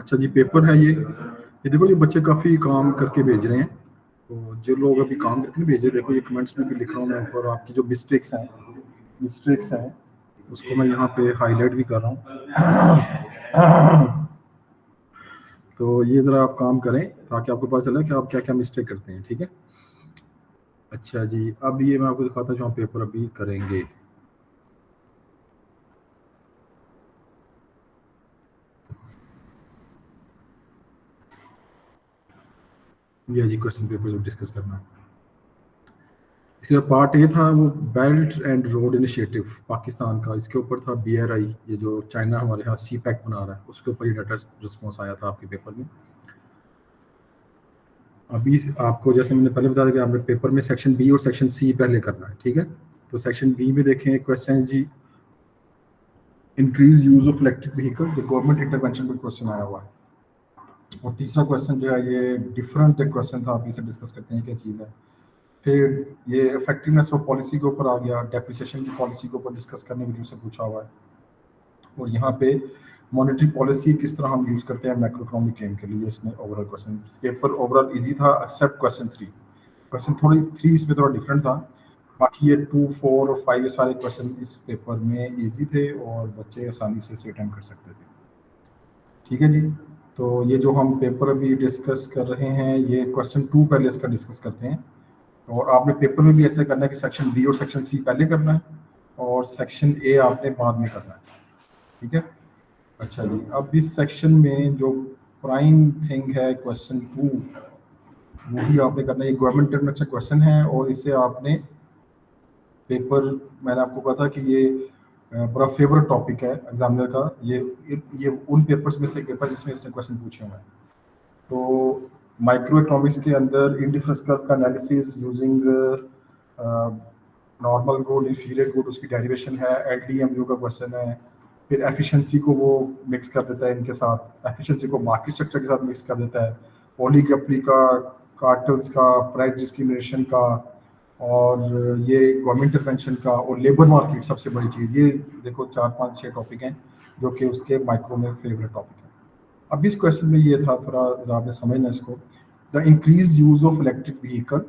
अच्छा जी, पेपर है ये देखो, ये बच्चे काफ़ी काम करके भेज रहे हैं। तो जो लोग अभी काम करके नहीं भेज रहे, देखो ये कमेंट्स में भी लिख रहा हूँ मैं, और आपकी जो मिस्टेक्स हैं उसको मैं यहाँ पे हाईलाइट भी कर रहा हूँ। तो ये ज़रा आप काम करें ताकि आपको पता चले कि आप क्या क्या मिस्टेक करते हैं, ठीक है। अच्छा जी, अब ये मैं आपको दिखाता हूँ जो हम पेपर अभी करेंगे। ये जी क्वेश्चन पेपर जो डिस्कस करना है, इसका पार्ट ए था वो belt and road initiative Pakistan का, इसके ऊपर था BRI, ये जो चाइना हमारे यहाँ CPEC बना रहा है, उसके ऊपर ये डाटा रिस्पॉन्स आया था आपके पेपर में। अभी आपको जैसे मैंने पहले बताया कि आपने पेपर में सेक्शन बी और सेक्शन सी पहले करना है, ठीक है। तो सेक्शन बी में देखें question G, increase use of electric vehicle, government intervention पर क्वेश्चन आया हुआ है। और तीसरा क्वेश्चन जो है ये डिफरेंट क्वेश्चन था, आप इसे डिस्कस करते हैं क्या चीज़ है। फिर ये इफेक्टिवनेस ऑफ पॉलिसी के ऊपर आ गया, डेप्रिसिएशन की पॉलिसी के ऊपर डिस्कस करने के लिए उसे पूछा हुआ है। और यहाँ पे मॉनेटरी पॉलिसी किस तरह हम यूज़ करते हैं मैक्रो इकोनॉमिक एम के लिए, इसमें overall question paper overall easy था एक्सेप्ट क्वेश्चन 3। क्वेश्चन थोड़ी 3 इसमें थोड़ा डिफरेंट था, बाकी ये 2, 4 और 5 ये सारे क्वेश्चन इस पेपर में इजी थे और बच्चे आसानी से इसे अटेम्प्ट कर सकते थे, ठीक है जी। तो ये जो हम पेपर अभी डिस्कस कर रहे हैं, ये क्वेश्चन 2 पहले इसका डिस्कस करते हैं। और आपने पेपर में भी ऐसे करना है कि सेक्शन बी और सेक्शन सी पहले करना है और सेक्शन ए आपने बाद में करना है, ठीक है। अच्छा जी, अब इस सेक्शन में जो प्राइम थिंग है क्वेश्चन 2, वो भी आपने करना है। ये गवर्नमेंट इंटरनेशनल क्वेश्चन है और इसे आपने पेपर, मैंने आपको कहा था कि ये बड़ा फेवरेट टॉपिक है एग्जामिनर का, ये उन पेपर्स में से एक पेपर जिसमें इसने क्वेश्चन पूछे हुए हैं। तो माइक्रो इकोनॉमिक्स के अंदर इंडिफरेंस कर्व का analysis using normal good, inferior good, उसकी डेरिवेशन है, LDMU का क्वेश्चन है। फिर एफिशिएंसी को वो मिक्स कर देता है इनके साथ, एफिशिएंसी को मार्केट स्ट्रक्चर के साथ मिक्स कर देता है, ओलिगोपोली का, कार्टल्स का, प्राइस डिस्क्रिमिनेशन का, और ये गवर्नमेंट इंटरवेंशन का, और लेबर मार्केट सबसे बड़ी चीज़। ये देखो 4, 5, 6 टॉपिक हैं जो कि उसके माइक्रो में फेवरेट टॉपिक है। अब इस क्वेश्चन में ये था, थोड़ा आपने समझना इसको, the increase use of electric vehicle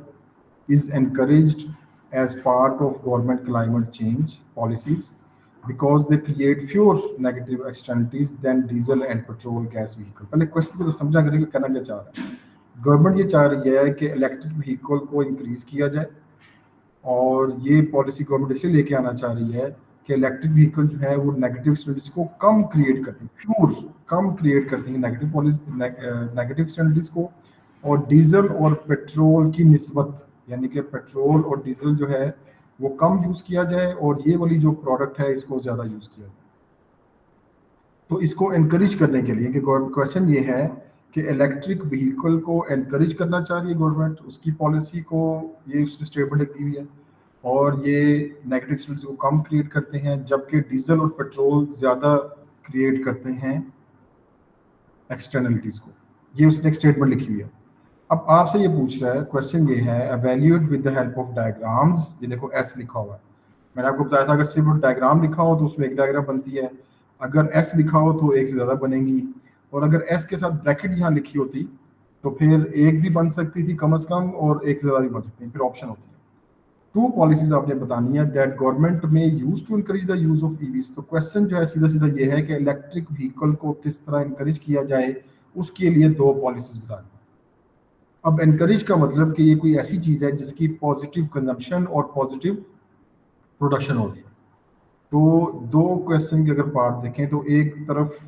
is encouraged as part of government climate change policies because they create fewer negative externalities than diesel and petrol gas vehicle। पहले क्वेश्चन को तो समझा करें कि करना क्या चाह रहा है। गवर्नमेंट ये चाह रही है कि इलेक्ट्रिक व्हीकल को इंक्रीज किया जाए, और ये पॉलिसी गवर्नमेंट इसलिए लेके आना चाह रही है कि इलेक्ट्रिक व्हीकल जो है वो नेगेटिव एक्सटर्नलिटीज को कम क्रिएट करती है, फ्यूर कम क्रिएट करती है नेगेटिव एक्सटर्नलिटीज को, और डीजल और पेट्रोल की निस्बत, यानी कि पेट्रोल और डीजल जो है वो कम यूज़ किया जाए और ये वाली जो प्रोडक्ट है इसको ज़्यादा यूज़ किया जाए। तो इसको एनकरेज करने के लिए, कि क्वेश्चन ये है कि इलेक्ट्रिक व्हीकल को एनकरेज करना चाह रही है गवर्नमेंट, उसकी पॉलिसी को ये उसने स्टेटमेंट दी हुई है, और ये नेगेटिव एक्सपीरियंस को कम क्रिएट करते हैं, जबकि डीजल और पेट्रोल ज़्यादा क्रिएट करते हैं एक्सटर्नलिटीज़ को। ये उसने एक स्टेटमेंट लिखी हुई है। अब आपसे ये पूछ रहा है, क्वेश्चन ये है, evaluate with the help of diagrams. ये देखो एस लिखा हुआ है, मैंने आपको बताया था अगर सिर्फ डायग्राम लिखा हो तो उसमें एक डायग्राम बनती है, अगर एस लिखा हो तो एक से ज़्यादा बनेंगी, और अगर एस के साथ ब्रैकेट यहाँ लिखी होती तो फिर एक भी बन सकती थी कम से कम, और एक से ज़्यादा भी बन सकती है, फिर ऑप्शन होती है। 2 पॉलिसीज आपने बतानी है दैट गवर्नमेंट में use to encourage the use of EVs. तो क्वेश्चन जो है सीधा सीधा ये है कि इलेक्ट्रिक व्हीकल को किस तरह इंकरेज किया जाए, उसके लिए 2 पॉलिसीज बतानी है। अब एनकरेज का मतलब कि ये कोई ऐसी चीज़ है जिसकी पॉजिटिव कंजम्पशन और पॉजिटिव प्रोडक्शन हो रही है। तो 2 क्वेश्चन के अगर पार्ट देखें तो एक तरफ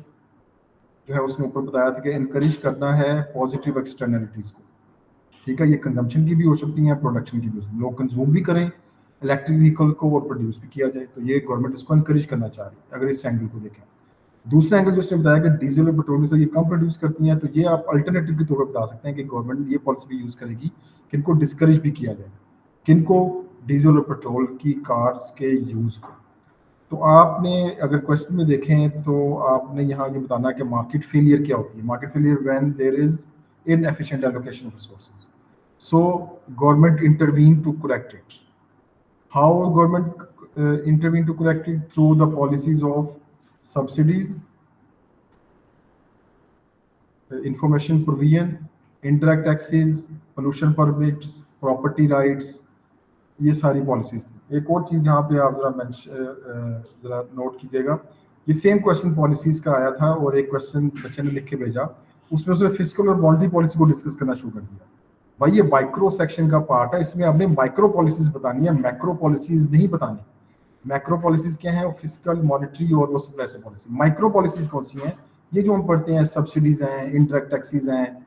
जो है उसने ऊपर बताया था कि इनकरेज करना है पॉजिटिव एक्सटर्नलिटीज़ को, ठीक है। ये कंजम्पशन की भी हो सकती हैं, प्रोडक्शन की भी हो सकती है, लोग कंज्यूम भी करें इलेक्ट्रिक व्हीकल को और प्रोड्यूस भी किया जाए, तो ये गवर्नमेंट इसको इनकरेज करना चाह रही है अगर इस एंगल को देखें। दूसरा एंगल जो उसने बताया कि डीजल और पेट्रोल से ये कम प्रोड्यूस करती हैं, तो ये आप अल्टरनेटिव के तौर पर बता सकते हैं कि गवर्नमेंट ये पॉलिसी भी यूज़ करेगी कि इनको डिस्करेज भी किया जाए, किनको, डीजल और पेट्रोल की कार्स के यूज़ को। तो आपने अगर क्वेश्चन में देखें तो आपने यहाँ ये बताना है कि मार्केट फेलियर क्या होती है। Market failure when there is inefficient allocation of resources, so government intervene to correct it. How government intervene to correct it? Through the policies of subsidies, information provision, indirect taxes, pollution permits, property rights, ये सारी policies थी। एक और चीज़ यहाँ पे आप ज़रा note कीजिएगा, ये सेम क्वेश्चन पॉलिसीज का आया था और एक क्वेश्चन बच्चे ने लिख के भेजा, उसमें उसने फिस्कल और मॉनेटरी पॉलिसी को डिस्कस करना शुरू कर दिया। भाई ये माइक्रो सेक्शन का पार्ट है, इसमें आपने माइक्रो पॉलिसीज बतानी है, मैक्रो पॉलिसीज नहीं बतानी। मैक्रो पॉलिसीज क्या है? फिस्कल, मॉनेटरी और वो सप्लाई से पॉलिसी। माइक्रो पॉलिसीज कौन सी हैं? ये जो हम पढ़ते हैं, सब्सिडीज हैं, इंडायरेक्ट टैक्सेस हैं,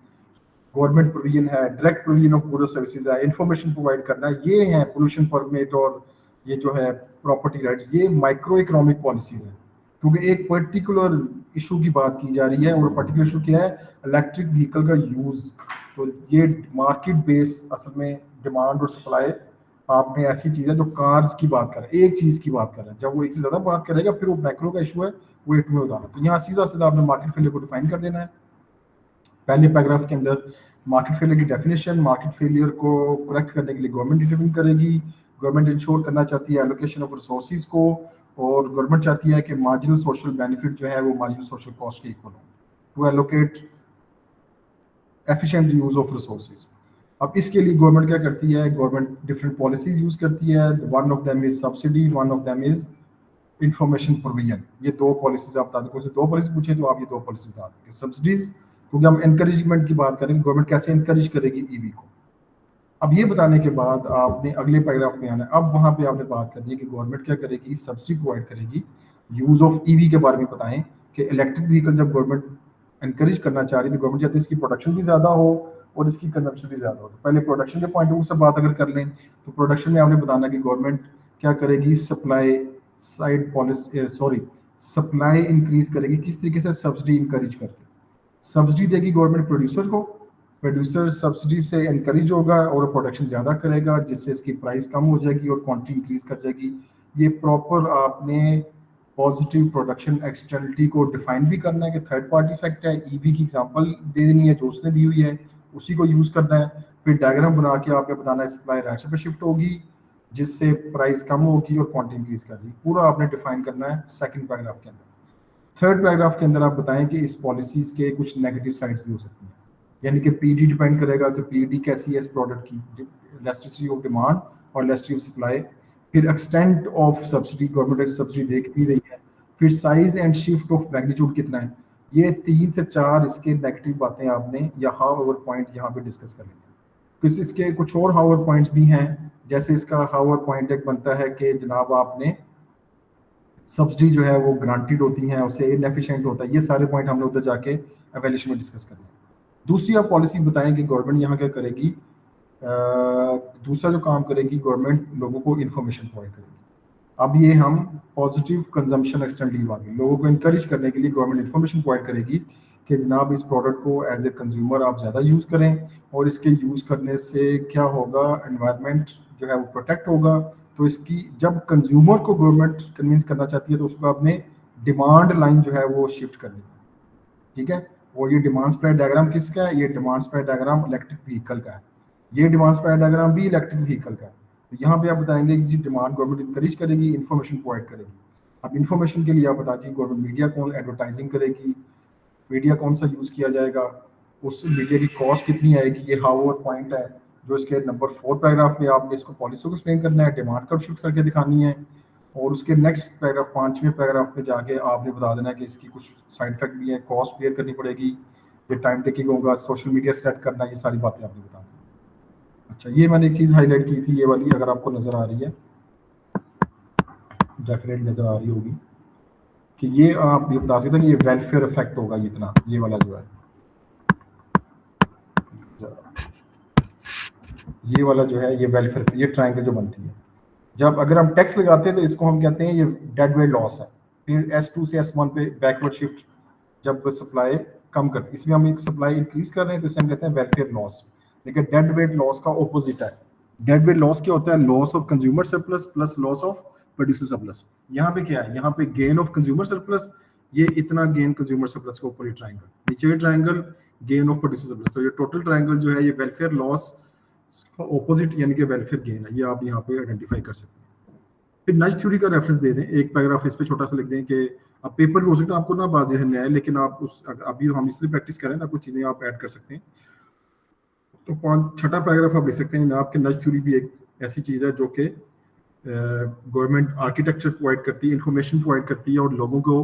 गवर्नमेंट प्रोविजन है, direct provision of goods services है, इंफॉर्मेशन प्रोवाइड करना है, ये है पोल्यूशन परमिट और ये जो है प्रॉपर्टी राइट्स, ये माइक्रो इकोनॉमिक पॉलिसीज है। क्योंकि एक पर्टिकुलर इशू की बात की जा रही है और पर्टिकुलर इशू क्या है? इलेक्ट्रिक व्हीकल का यूज। तो ये मार्केट बेस असल में डिमांड और सप्लाई, आपने ऐसी चीज है जो कार्स की बात कर रहे हैं, एक चीज की बात कर रहे हैं, जब वो एक से ज्यादा बात करेगा फिर वो मैक्रो का इशू है, वो एक में बताना। तो यहाँ सीधा सीधा आपने मार्केट फेलियर को डिफाइन कर देना है। पहले पैराग्राफ के अंदर मार्केट फेलियर की डेफिनेशन, मार्केट फेलियर को करेक्ट करने के लिए गवर्नमेंट इंटरवीन करेगी। गवर्नमेंट इंश्योर करना चाहती है एलोकेशन ऑफ रिसोर्सेज को, और गवर्नमेंट चाहती है कि मार्जिनल सोशल बेनिफिट जो है वो मार्जिनल सोशल कॉस्ट के इक्वल हो, to allocate efficient use of resources. अब इसके लिए गवर्नमेंट क्या करती है? गवर्नमेंट डिफरेंट पॉलिसीज यूज करती है। One of them is subsidy, one of them is information provision. ये दो पॉलिसीज आप बता दें, कौन सी दो पॉलिसी पूछे तो आप ये दो पॉलिसी बता देंगे। सब्सिडीज, क्योंकि हम एनकरेजमेंट की बात करेंगे, गवर्नमेंट कैसे एनकरेज करेगी ईवी को। अब ये बताने के बाद आपने अगले पैराग्राफ में आना है। अब वहां पे आपने बात करनी है कि गवर्नमेंट क्या करेगी? सब्सिडी प्रोवाइड करेगी। यूज ऑफ ईवी के बारे में बताएं कि इलेक्ट्रिक व्हीकल जब गवर्नमेंट एनकरेज करना चाह रही है तो गवर्नमेंट चाहती है इसकी प्रोडक्शन भी ज्यादा हो और इसकी कंजम्पशन भी ज्यादा हो। तो पहले प्रोडक्शन के पॉइंट ऑफ व्यू से बात अगर कर लें तो प्रोडक्शन में आपने बताना कि गवर्नमेंट क्या करेगी? Supply side policy, supply increase करेगी। किस तरीके से? सब्सिडी इंकरेज करके। सब्सिडी देगी गवर्नमेंट प्रोड्यूसर को, प्रोड्यूसर सब्सिडी से इनकरेज होगा और प्रोडक्शन ज़्यादा करेगा, जिससे इसकी प्राइस कम हो जाएगी और क्वांटिटी इंक्रीज कर जाएगी। ये प्रॉपर आपने पॉजिटिव प्रोडक्शन एक्सटर्नलिटी को डिफाइन भी करना है कि थर्ड पार्टी इफेक्ट है। ईवी की एग्जांपल दे देनी है जो उसने दी हुई है, उसी को यूज़ करना है। फिर डायग्राम बना के आपने बताना है सप्लाई राइट्स पे शिफ्ट होगी, जिससे प्राइस कम होगी और क्वांटिटी इंक्रीज कर जाएगी। पूरा आपने डिफाइन करना है सेकंड पैराग्राफ के अंदर। थर्ड पैराग्राफ के अंदर आप बताएं कि इस पॉलिसीज के कुछ नेगेटिव साइड्स भी हो सकती हैं, यानी कि पीडी डिपेंड करेगा कि पीडी कैसी है इस प्रोडक्ट की, इलास्टिसिटी ऑफ डिमांड और इलास्टिसिटी ऑफ सप्लाई। फिर extent of subsidy, government subsidy दे नहीं रही है। फिर size and shift of magnitude कितना है। ये 3 से 4 इसके नेगेटिव बातें आपने या हाउ ओवर पॉइंट यहाँ पे डिस्कस कर लेंगे। कुछ इसके कुछ और हाउ पॉइंट्स भी हैं, जैसे इसका हाउ पॉइंट एक बनता है कि जनाब आपने सब्सिडी जो है वो ग्रांटेड होती हैं, उससे इनएफिशिएंट होता है। ये सारे पॉइंट हमने उधर जाके एवेल्यूएशन में डिस्कस करना है। दूसरी आप पॉलिसी बताएं कि गवर्नमेंट यहाँ क्या करेगी। दूसरा जो काम करेगी गवर्नमेंट, लोगों को इन्फॉर्मेशन प्रोवाइड करेगी। अब ये हम पॉजिटिव कंजम्पशन एक्सटेंडली बात, लोगों को इनकरेज करने के लिए गवर्नमेंट इन्फॉर्मेशन प्रोवाइड करेगी कि जनाब इस प्रोडक्ट को एज ए कंज्यूमर आप ज़्यादा यूज़ करें, और इसके यूज़ करने से क्या होगा? एनवायरनमेंट जो है वो प्रोटेक्ट होगा। तो इसकी जब कंज्यूमर को गवर्नमेंट कन्विंस करना चाहती है तो उसको आपने डिमांड लाइन जो है वो शिफ्ट करनी है, ठीक है। और ये डिमांड सप्लाई डायग्राम किसका है? ये demand supply diagram electric vehicle का है। ये डिमांड सप्लाई डायग्राम भी इलेक्ट्रिक व्हीकल का है। तो यहाँ पे आप बताएंगे कि डिमांड गवर्नमेंट इंकरेज करेगी, इन्फॉर्मेशन प्रोवाइड करेगी। अब इन्फॉर्मेशन के लिए आप बता दीजिए गवर्नमेंट मीडिया कौन एडवर्टाइजिंग करेगी, मीडिया कौन सा यूज़ किया जाएगा, उस मीडिया की कॉस्ट कितनी आएगी। ये हाउ पॉइंट है जो इसके नंबर 4 पैराग्राफ में आपने इसको पॉलिसी को एक्सप्लेन करना है, डिमांड कर्व शिफ्ट करके दिखानी है। और उसके नेक्स्ट पैराग्राफ 5वें पैराग्राफ में जाके आपने बता देना है कि इसकी कुछ साइड इफेक्ट भी है, कॉस्ट बेयर करनी पड़ेगी, ये टाइम टेकिंग होगा, सोशल मीडिया सेट करना, ये सारी बातें आपने बतानी। अच्छा, ये मैंने एक चीज़ हाईलाइट की थी, ये वाली अगर आपको नज़र आ रही है, डेफिनेट नज़र आ रही होगी, कि ये आप ये बता सकते हैं कि ये वेलफेयर इफेक्ट होगा इतना, ये वाला जो है, ये वाला जो है, ये वेलफेयर, ये ट्रायंगल जो बनती है, जब अगर हम टैक्स लगाते हैं तो इसको हम कहते हैं ये डेड वेट लॉस है। फिर S2 से S1 पे बैकवर्ड शिफ्ट, जब सप्लाई कम कर, इसमें हम एक सप्लाई इंक्रीज कर रहे हैं तो इसे हम कहते हैं वेलफेयर लॉस। लेकिन डेड वेट लॉस का ऑपोजिट है। डेड वेट लॉस क्या होता है? Loss of consumer surplus plus loss of producer surplus. यहाँ पे क्या है? यहाँ पे गेन ऑफ कंज्यूमर सरप्लस, ये इतना गेन कंज्यूमर सरप्लस के ऊपर ये ट्रायंगल, नीचे ये triangle gain of producer surplus. तो ये टोटल ट्रायंगल जो है ये वेलफेयर लॉस का ऑपोजिट यानी कि वेलफेयर गेन है, ये आप यहाँ पे आइडेंटिफाई कर सकते हैं। फिर नज थ्योरी का रेफरेंस दे दें, एक पैराग्राफ इस पे छोटा सा लिख दें कि अब पेपर भी हो सकता है आपको ना बात जहन में आए, लेकिन आप उस अभी हम इसलिए प्रैक्टिस करें ना, कुछ चीज़ें आप ऐड कर सकते हैं। तो छठा पैराग्राफ आप लिख सकते हैं, जनाब के नज थ्योरी भी एक ऐसी चीज़ है जो कि गवर्नमेंट आर्किटेक्चर प्रोवाइड करती है, इंफॉर्मेशन प्रोवाइड करती है, और लोगों को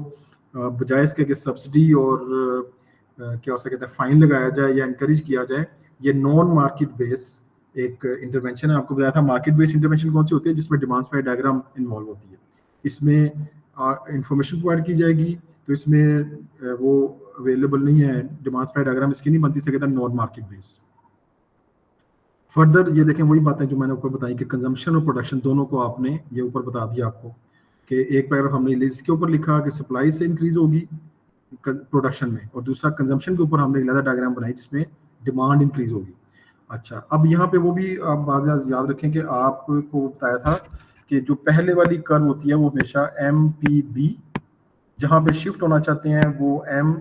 बजाय इसके कि सब्सिडी और क्या हो सकता है फाइन लगाया जाए या इंकरेज किया जाए, ये नॉन मार्केट बेस एक इंटरवेंशन है। आपको बताया था मार्केट बेस्ड इंटरवेंशन कौन सी होती है, जिसमें डिमांड सप्लाई डायग्राम इन्वॉल्व होती है। इसमें इंफॉर्मेशन प्रोवाइड की जाएगी, तो इसमें वो अवेलेबल नहीं है, डिमांड सप्लाई डायग्राम इसकी नहीं बनती सके नॉन मार्केट बेस। फर्दर ये देखें वही बातें जो मैंने ऊपर बताई कि कंजम्पशन और प्रोडक्शन दोनों को आपने ये ऊपर बता दिया आपको, कि एक पैराग्राफ हमने इसके ऊपर लिखा कि सप्लाई से इंक्रीज होगी प्रोडक्शन में, और दूसरा कंजम्पशन के ऊपर हमने एक डायग्राम बनाई जिसमें डिमांड इंक्रीज होगी। अच्छा, अब यहाँ पे वो भी आप बात याद रखें कि आपको बताया था कि जो पहले वाली कर्व होती है वो हमेशा MPB, जहाँ पे शिफ्ट होना चाहते हैं वो M,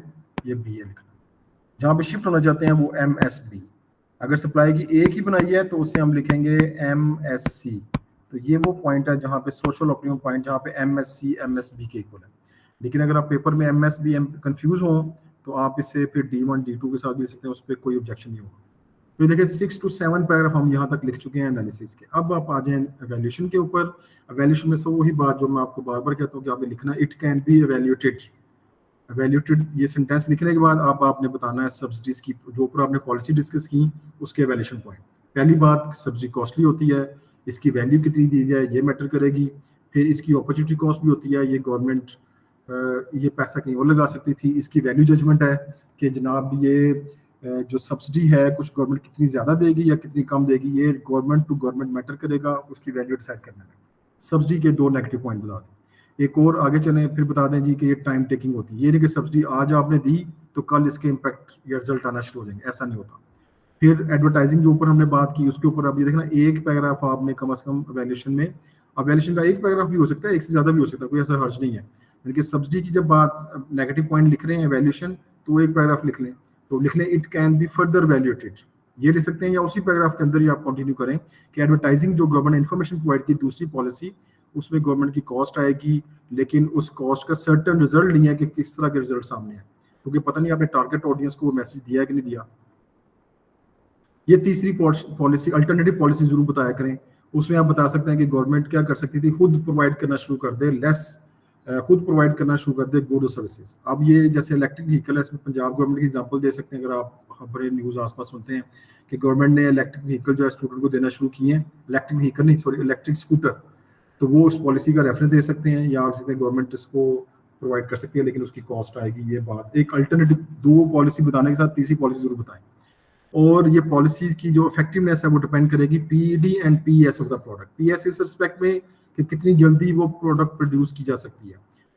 ये B है लिखना, जहाँ पे शिफ्ट होना चाहते हैं वो MSB। अगर सप्लाई की एक ही बनाई है तो उसे हम लिखेंगे MSC। तो ये वो पॉइंट है जहाँ पे सोशल ऑप्टिमम पॉइंट, जहाँ पे MSC MSB के इक्वल है। लेकिन अगर आप पेपर में MSB कंफ्यूज हो तो आप इसे फिर D1 D2 के साथ भी लिख सकते हैं, उस पर कोई ऑब्जेक्शन नहीं होगा। तो देखिए 6 to 7 पैराग्राफ हम यहाँ तक लिख चुके हैं एनालिसिस के। अब आप आ जाएं एवेल्यूशन के ऊपर। एवेल्यूशन में सब वही बात जो मैं आपको बार बार कहता हूँ कि आपने लिखना, it can be evaluated. Evaluated ये सेंटेंस लिखने के बाद आपने बताना है सब्सिडीज की, जो ऊपर आपने पॉलिसी डिस्कस की उसके एवेल्यूशन पॉइंट। पहली बात, सब्सिडी कॉस्टली होती है, इसकी वैल्यू कितनी दी जाए ये मैटर करेगी। फिर इसकी अपॉर्चुनिटी कॉस्ट भी होती है, ये गवर्नमेंट ये पैसा कहीं और लगा सकती थी। इसकी वैल्यू जजमेंट है कि जनाब ये जो सब्सिडी है कुछ गवर्नमेंट कितनी ज़्यादा देगी या कितनी कम देगी, ये गवर्नमेंट टू गवर्नमेंट मैटर करेगा, उसकी वैल्यू डिसाइड करने में। सब्सिडी के 2 नेगेटिव पॉइंट बता दें। एक और आगे चलें फिर बता दें जी कि ये टाइम टेकिंग होती है, ये नहीं कि सब्सिडी आज आपने दी तो कल इसके इम्पैक्ट या रिजल्ट आना शुरू हो जाएंगे, ऐसा नहीं होता। फिर एडवर्टाइजिंग जो ऊपर हमने बात की उसके ऊपर आप ये देखना, एक पैराग्राफ आपने कम से कम वैल्यूएशन में, अब वैल्यूएशन का एक पैराग्राफ भी हो सकता है, एक से ज़्यादा भी हो सकता है, कोई ऐसा हर्ज नहीं है। यानी कि सब्सिडी की जब बात नेगेटिव पॉइंट लिख रहे हैं वैल्यूएशन, तो एक पैराग्राफ लिख लें, तो लिख लें it can be further valuated, ये लिख सकते हैं, या उसी पैराग्राफ के अंदर ही आप कंटिन्यू करें कि एडवर्टाइजिंग जो गवर्नमेंट ने इंफॉर्मेशन प्रोवाइड की दूसरी पॉलिसी, उसमें गवर्नमेंट की कॉस्ट आएगी, लेकिन उस कॉस्ट का सर्टेन रिजल्ट नहीं है कि किस तरह के रिजल्ट सामने है, क्योंकि पता नहीं आपने टारगेट ऑडियंस को वो मैसेज दिया है कि नहीं दिया। ये तीसरी पॉलिसी अल्टरनेटिव पॉलिसी जरूर बताया करें, उसमें आप बता सकते हैं कि गवर्नमेंट क्या कर सकती थी, खुद प्रोवाइड करना शुरू कर दे, खुद प्रोवाइड करना शुरू कर दे गुड सर्विसेज। अब ये जैसे इलेक्ट्रिक व्हीकल है, इसमें पंजाब गवर्नमेंट की एग्जांपल दे सकते हैं। अगर आप बड़े न्यूज़ आसपास सुनते हैं कि गवर्नमेंट ने इलेक्ट्रिक व्हीकल जो है स्टूडेंट को देना शुरू किए हैं, इलेक्ट्रिक व्हीकल नहीं सॉरी इलेक्ट्रिक स्कूटर, तो वो उस पॉलिसी का रेफरेंस दे सकते हैं, या आप गवर्नमेंट इसको प्रोवाइड कर सकती है लेकिन उसकी कॉस्ट आएगी। ये बात एक अल्टरनेटिव 2 पॉलिसी बताने के साथ तीसरी पॉलिसी जरूर बताएं। और ये पॉलिसीज की जो इफेक्टिवनेस है वो डिपेंड करेगी PD and PS of the product. PS इस रिस्पेक्ट में कि कितनी जल्दी वो प्रोडक्ट प्रोड्यूस की जा सकती है,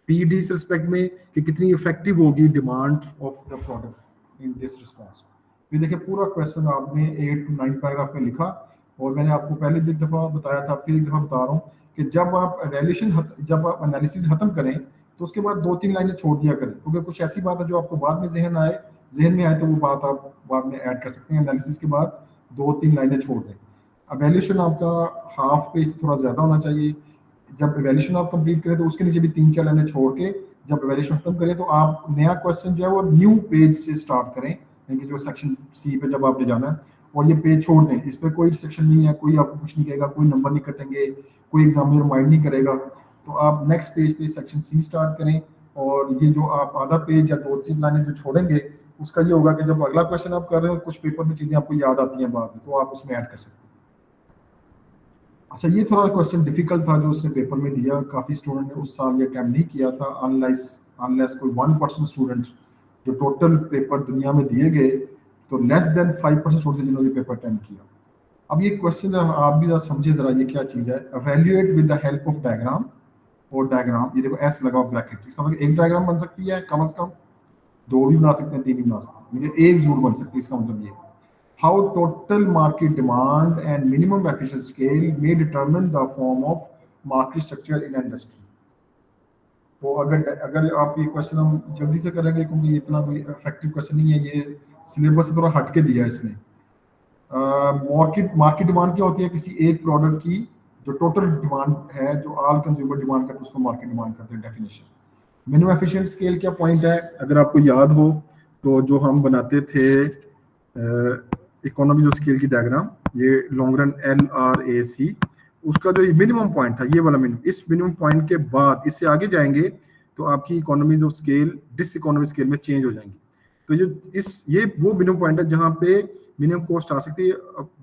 पीडी इस रिस्पेक्ट में कि कितनी इफेक्टिव होगी demand of the product in this response. ये देखिए पूरा क्वेश्चन आपने 8 to 9 पैराग्राफ में लिखा, और मैंने आपको पहले भी एक दफ़ा बताया था, फिर एक दफ़ा बता रहा हूँ कि जब आप एनालिसिस खत्म करें तो उसके बाद 2-3 लाइनें छोड़ दिया करें, क्योंकि कुछ ऐसी बात है जो आपको बाद में जहन में आए तो वो बात आप बाद में ऐड कर सकते हैं। एनालिसिस के बाद 2-3 लाइनें छोड़ दें। एवेल्यूशन आपका हाफ पेज से थोड़ा ज़्यादा होना चाहिए। जब एवेल्यूशन आप कंप्लीट करें तो उसके नीचे भी 3-4 लाइनें छोड़ के जब एवेल्यूशन खत्म करें तो आप नया क्वेश्चन जो है वो न्यू पेज से स्टार्ट करें, यानी जो सेक्शन सी पे जब आपने जाना है, और ये पेज छोड़ दें, इस पर कोई रिस्ट्रिक्शन नहीं है, कोई आपको कुछ नहीं कहेगा, कोई नंबर नहीं कटेंगे, कोई एग्जामिनर माइंड नहीं करेगा। तो आप नेक्स्ट पेज पे सेक्शन सी स्टार्ट करें, और ये जो आप आधा पेज या 2-3 लाइनें जो छोड़ेंगे उसका ये होगा कि जब अगला क्वेश्चन आप कर रहे हो कुछ पेपर में चीजें आपको याद आती हैं बाद में, तो आप उसमें ऐड कर सकते हैं। अच्छा, ये थोड़ा क्वेश्चन डिफिकल्ट था जो उसने पेपर में दिया, काफी स्टूडेंट ने उस साल ये अटेम्प्ट नहीं किया था, अनलेस कोई 1% स्टूडेंट जो टोटल पेपर दुनिया में दिए गए तो लेस देन 5% स्टूडेंट जिन्होंने पेपर अटेम्प्ट किया। अब ये क्वेश्चन आप भी समझे जरा, ये क्या चीज है, evaluate with the help of diagram. और डायग्राम ये देखो एस लगा ब्रैकेट, इसका मतलब एक डायग्राम बन सकती है, कम से कम 2 भी बना सकते हैं, 3 भी बना सकते हैं, एक जरूर बन सकती है। इसका मतलब ये how total market demand and minimum efficiency scale may determine the form of market structure in industry. तो अगर आप ये क्वेश्चन हम जल्दी से करेंगे क्योंकि ये इतना कोई इफेक्टिव क्वेश्चन नहीं है, ये सिलेबस से थोड़ा हट के दिया है इसने। मार्केट डिमांड क्या होती है, किसी एक प्रोडक्ट की जो टोटल डिमांड है, जो ऑल कंज्यूमर डिमांड करते हैं उसको मार्केट डिमांड करते हैं, डेफिनेशन। मिनिमम एफिशिएंट स्केल क्या पॉइंट है, अगर आपको याद हो तो जो हम बनाते थे इकोनॉमीज ऑफ स्केल की डायग्राम, ये लॉन्ग रन LRAC, उसका जो मिनिमम पॉइंट था ये वाला मिनिमम, इस मिनिमम पॉइंट के बाद इससे आगे जाएंगे तो आपकी economies of scale dis economy scale में चेंज हो जाएंगी। तो ये वो मिनिमम पॉइंट है जहां पे मिनिमम कॉस्ट आ सकती है।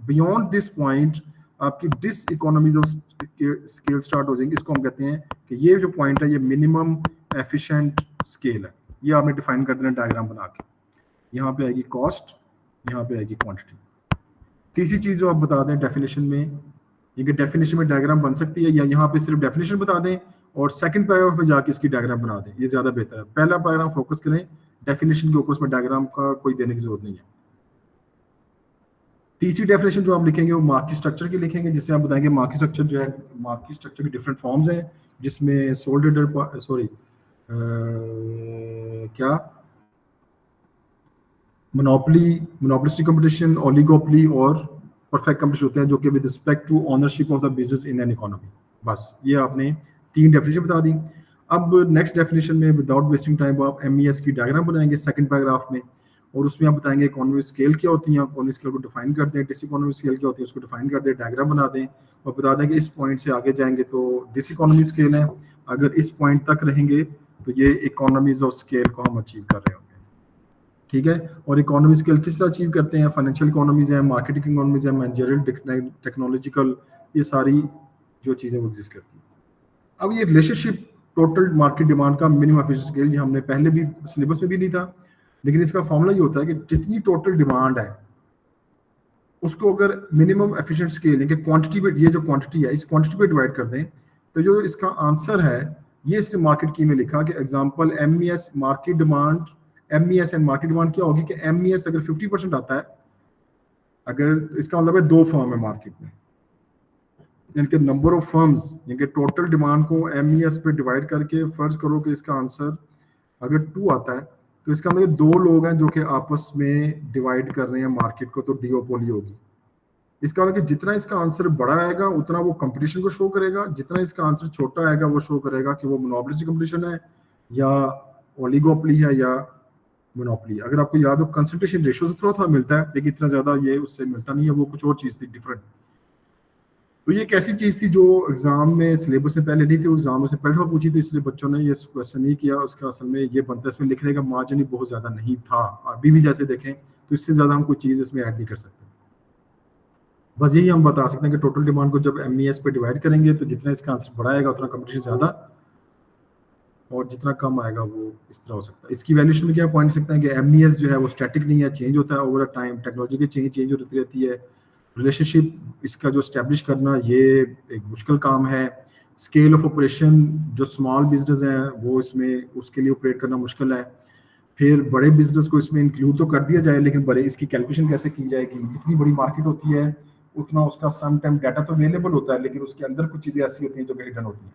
बियॉन्ड दिस पॉइंट आपकी dis economies of scale start हो जाएंगी। इसको हम कहते हैं कि ये जो पॉइंट है ये मिनिमम एफिशिएंट स्केल है। ये आपने डिफाइन कर देना डायग्राम बना के। यहाँ पे आएगी कॉस्ट, यहाँ पे आएगी क्वांटिटी। तीसरी चीज जो आप बता दें डेफिनेशन में, ये डेफिनेशन में डायग्राम बन सकती है, या यहाँ पे सिर्फ डेफिनेशन बता दें और सेकंड पैराग्राफ में जाके इसकी डायग्राम बना दें, ये ज्यादा बेहतर है। पहला पैराग्राफ फोकस करें डेफिनेशन के ऊपर, उसमें डायग्राम का कोई देने की जरूरत नहीं है। तीसरी डेफिनेशन जो आप लिखेंगे वो मार्केट स्ट्रक्चर की लिखेंगे, जिसमें आप बताएंगे मार्केट स्ट्रक्चर जो है, मार्केट स्ट्रक्चर की डिफरेंट फॉर्म्स हैं, जिसमें सोल ट्रेडर, सॉरी क्या मोनोपोलिस्टिक कंपटीशन, ओलिगोपोली और परफेक्ट कंपटीशन होते हैं, जो कि with respect to ownership of the business in an economy. बस ये आपने 3 डेफिनेशन बता दी। अब नेक्स्ट डेफिनेशन में विदाउट वेस्टिंग टाइम आप MES की डायग्राम बनाएंगे सेकंड पैराग्राफ में, और उसमें आप बताएंगे इकोनॉमी स्केल क्या होती है, इकोनॉमी स्केल को डिफाइन कर दें, डिस इकोनॉमी स्केल क्या होती है उसको डिफाइन कर दें, डायग्राम बना दें और बता दें कि इस पॉइंट से आगे जाएंगे तो डिस इकोनॉमी स्केल है, अगर इस पॉइंट तक रहेंगे तो ये इकोनॉमीज ऑफ स्केल को हम अचीव कर रहे होंगे। ठीक है, और इकोनॉमी स्केल किस तरह अचीव करते हैं, फाइनेंशियल इकोनॉमीज है, मार्केटिंग इकोनॉमीज है, मैनेजरियल, टेक्नोलॉजिकल, ये सारी जो चीज़ें वो एग्जिस्ट करती हैं। अब ये रिलेशनशिप टोटल मार्केट डिमांड का मिनिमम एफिशिएंसी स्केल, ये हमने पहले भी सिलेबस में भी नहीं था, लेकिन इसका फॉर्मूला ये होता है कि जितनी टोटल डिमांड है उसको अगर मिनिमम एफिशिएंट स्केल है क्वांटिटी पे, ये जो क्वांटिटी है इस क्वांटिटी पे डिवाइड कर दें तो जो इसका आंसर है ये इसने मार्केट की में लिखा कि example MES market demand, MES and market demand क्या होगी कि MES अगर 50% आता है, अगर इसका मतलब है 2 फर्म है मार्केट में, इनके नंबर ऑफ फर्म्स, इनके टोटल डिमांड को MES पे डिवाइड करके फर्ज करो कि इसका आंसर अगर 2 आता है तो इसका मतलब 2 लोग हैं जो कि आपस में डिवाइड कर रहे हैं मार्केट को, तो डिओपोली होगी। इसका मतलब कि जितना इसका आंसर बड़ा आएगा उतना वो कंपटीशन को शो करेगा, जितना इसका आंसर छोटा आएगा वो शो करेगा कि वो मोनोपोलिस्टिक कंपटीशन है या ओलिगोपोली है या मोनोपोली। अगर आपको याद हो कंसंट्रेशन रेशियो से थोड़ा थोड़ा मिलता है, लेकिन इतना ज्यादा ये उससे मिलता नहीं है, वो कुछ और चीज थी डिफरेंट। तो ये एक ऐसी चीज थी जो एग्जाम में सिलेबस में पहले नहीं थी, एग्जाम से पहले पूछी थी, इसलिए बच्चों ने ये क्वेश्चन नहीं किया। उसका असल में ये बनता है, इसमें लिखने का मार्जिन ही बहुत ज्यादा नहीं था, अभी भी जैसे देखें तो इससे ज्यादा हम कोई चीज इसमें ऐड नहीं कर सकते। बस यही हम बता सकते हैं कि टोटल डिमांड को जब MES पे डिवाइड करेंगे तो जितना इसका आंसर बड़ा आएगा उतना कंपटीशन ज्यादा, और जितना कम आएगा वो इस तरह हो सकता है। इसकी वैल्यूएशन में क्या पॉइंट सकते हैं कि MES जो है वो स्टैटिक नहीं है, चेंज होता है ओवर टाइम, टेक्नोलॉजी की चेंज होती रहती है। रिलेशनशिप इसका जो स्टैब्लिश करना ये एक मुश्किल काम है। स्केल ऑफ ऑपरेशन जो स्मॉल बिजनेस है वो इसमें उसके लिए ऑपरेट करना मुश्किल है। फिर बड़े बिजनेस को इसमें इंक्लूड तो कर दिया जाए, लेकिन बड़े इसकी कैलकुलेशन कैसे की जाएगी, जितनी बड़ी मार्केट होती है उतना उसका सम टाइम डाटा तो अवेलेबल होता है, लेकिन उसके अंदर कुछ चीज़ें ऐसी होती हैं जो हिडन होती हैं।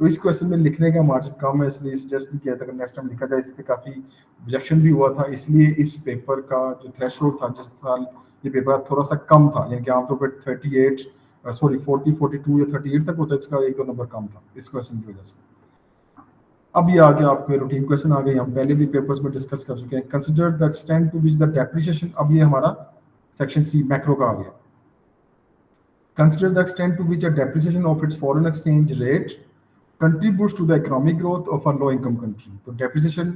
तो इस क्वेश्चन में लिखने का मार्जिन कम है, इसलिए सजेस्ट नहीं किया था कि नेक्स्ट टाइम लिखा जाए। इस पर काफ़ी ऑब्जेक्शन भी हुआ था, इसलिए इस पेपर का जो थ्रेशोल्ड था जिस साल ये पेपर थोड़ा सा कम था, यानी कि आमतौर पर 40, 42 या 38 तक होता है, इसका 1-2 नंबर कम था इस क्वेश्चन की वजह से। अब ये आगे आपके रूटीन क्वेश्चन आ गए, हम पहले भी पेपर्स में डिस्कस कर चुके हैं। Consider the extent to which the depreciation, अब ये हमारा सेक्शन C मैक्रो का आ गया। Consider the extent to which a depreciation of its foreign exchange rate contributes to the economic growth of a low income country. तो depreciation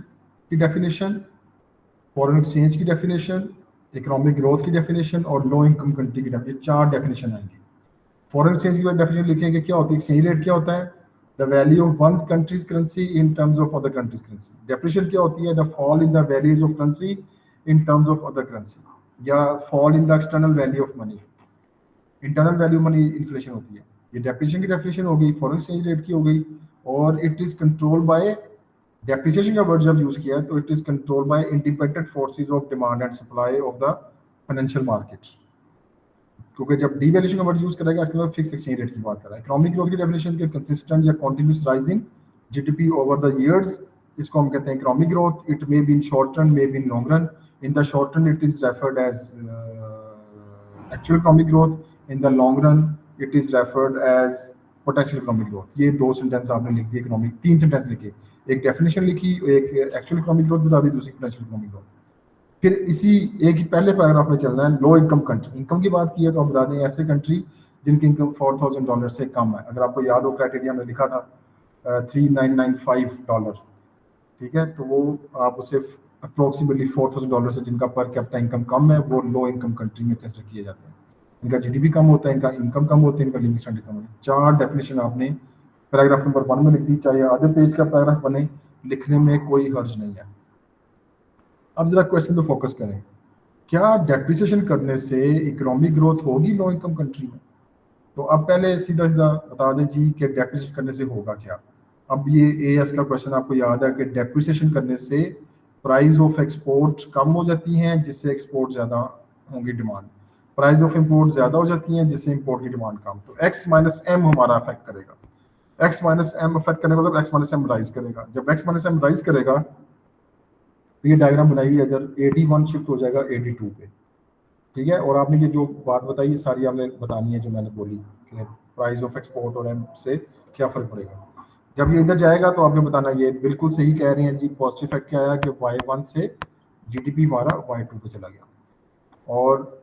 की definition, foreign exchange की definition, economic growth की definition और low income country की definition, 4 definition आएंगी। foreign exchange की definition लिखेंगे क्या होती है, exchange rate क्या होता है, the value of one country's currency in terms of other country's currency. depreciation क्या होती है, the fall in the values of currency in terms of other currency, या fall in the external value of money. Internal value money inflation होती है। ये depreciation की definition हो गई, फॉरेन एक्सचेंज रेट की हो गई, और it is control by, depreciation का वर्ड जब यूज किया है तो it is control by independent forces of demand and supply of the financial markets, क्योंकि जब डीवैल्यूएशन का वर्ड यूज करेगा इसके बाद फिक्स एक्सचेंज रेट की बात कर रहा है। इकोनॉमिक ग्रोथ की डेफिनेशन के कंसिस्टेंट या continuous rising GDP over the years, इसको हम कहते हैं economic growth. It may be in short run, may be in long run. In the short run it is referred as actual economic growth, in the long run it is referred as potential economic growth। ये 2 sentence आपने लिख दिए economic, 3 sentence लिखे। एक definition लिखी, एक actual economic growth बता दी, दूसरी पोटेंशियल इकोनॉमिक ग्रोथ। फिर इसी एक ही पहले पैराग्राफ में चलना है लो इनकम कंट्री। इनकम की बात की है तो आप बता दें ऐसे कंट्री जिनकी इनकम $4,000 से कम है। अगर आपको याद हो क्राइटेरिया में लिखा था $3,995, ठीक है, तो वो आप उसे अप्रोक्सीमेटली $4,000 से जिनका पर कैपिटा इनकम कम है वो लो इनकम कंट्री में कंसिडर किए जाते हैं। इनका जीडीपी कम होता है, इनका इनकम कम होता है, इनका लिविंग स्टैंडर्ड कम होता है। 4 डेफिनेशन आपने पैराग्राफ नंबर 1 में लिख दी, चाहे आधे पेज का पैराग्राफ बने, लिखने में कोई हर्ज नहीं है। अब जरा क्वेश्चन पे फोकस करें, क्या डेप्रिसिएशन करने से इकोनॉमिक ग्रोथ होगी लो इनकम कंट्री में? तो अब पहले सीधा सीधा बता दें जी कि डेप्रिसिएशन करने से होगा क्या। अब ये एएस का क्वेश्चन आपको याद है कि डेप्रिसिएशन करने से प्राइस ऑफ एक्सपोर्ट कम हो जाती हैं जिससे एक्सपोर्ट ज़्यादा होंगी डिमांड, प्राइस ऑफ इंपोर्ट ज़्यादा हो जाती हैं जिससे इंपोर्ट की डिमांड कम। तो एक्स माइनस एम हमारा अफेक्ट करेगा, एक्स माइनस एम अफेक्ट करने का मतलब एक्स माइनस एम राइज करेगा। जब एक्स माइनस एम राइज करेगा तो ये डायग्राम बनाई हुई है, इधर 81 शिफ्ट हो जाएगा 82 पे, ठीक है। और आपने ये जो बात बताई ये सारी आपने बतानी है जो मैंने बोली कि प्राइस ऑफ एक्सपोर्ट और एम से क्या फ़र्क पड़ेगा। जब ये इधर जाएगा तो आपने बताना ये बिल्कुल सही कह रहे हैं जी, पॉजिटिव इफेक्ट क्या आया कि Y1 से जीडीपी हमारा Y2 पे चला गया और